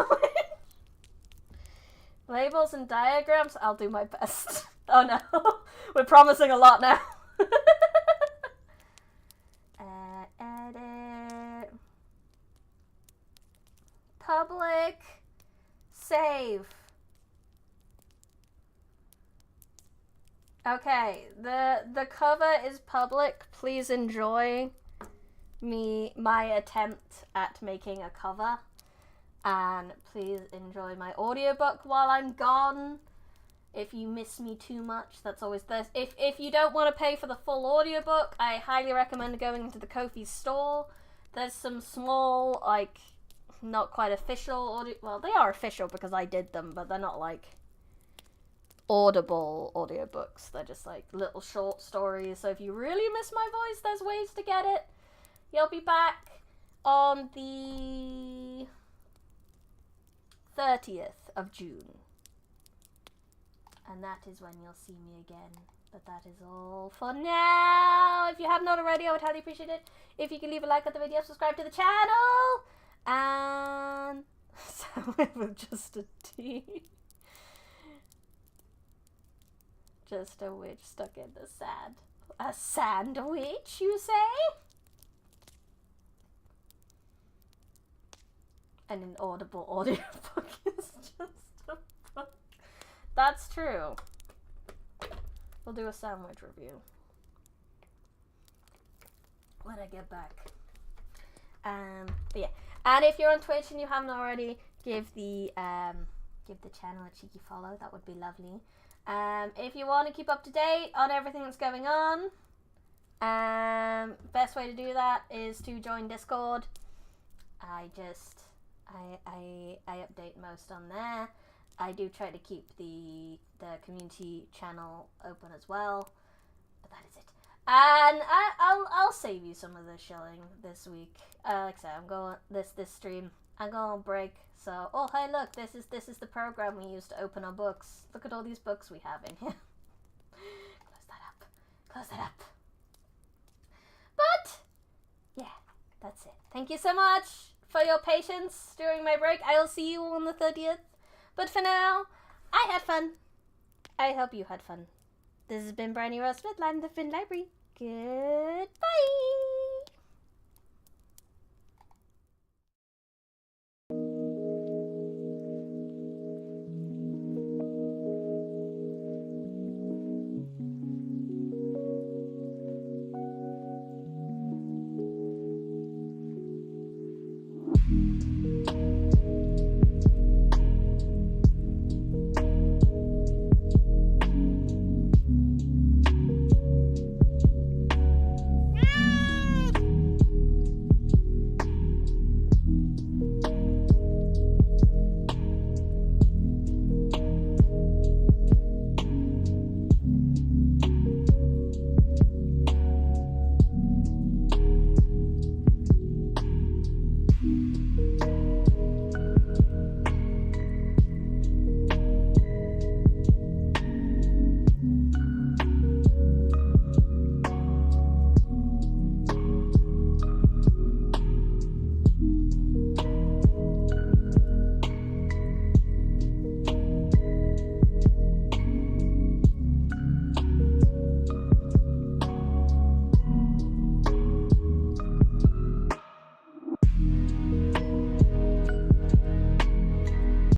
Labels and diagrams. I'll do my best. Oh no. We're promising a lot now. Edit. Public. Save. Okay, the cover is public. Please enjoy my attempt at making a cover. And please enjoy my audiobook while I'm gone. If you miss me too much, that's always this. If you don't want to pay for the full audiobook, I highly recommend going into the Kofi store. There's some small, like, not quite official audio. Well, they are official because I did them, but they're not like audible audiobooks. They're just like little short stories. So if you really miss my voice, there's ways to get it. You'll be back on the 30th of June. And that is when you'll see me again. But that is all for now. If you have not already, I would highly appreciate it if you can leave a like on the video, subscribe to the channel, and so with just a T. Just a witch stuck in the sand. A sandwich, you say? An inaudible audiobook is just a book. That's true. We'll do a sandwich review when I get back. But yeah. And if you're on Twitch and you haven't already, give the channel a cheeky follow. That would be lovely. If you want to keep up to date on everything that's going on, best way to do that is to join Discord. I update most on there. I do try to keep the community channel open as well, but that is it. And I'll save you some of the shilling this week. Like I said, I'm going this stream. I'm going on break. So, oh hey, look, this is the program we use to open our books. Look at all these books we have in here. Close that up. Close that up. But yeah, that's it. Thank you so much for your patience during my break. I will see you on the 30th. But for now, I had fun. I hope you had fun. This has been Briony Rose Smith, live in the Fin Library. Goodbye.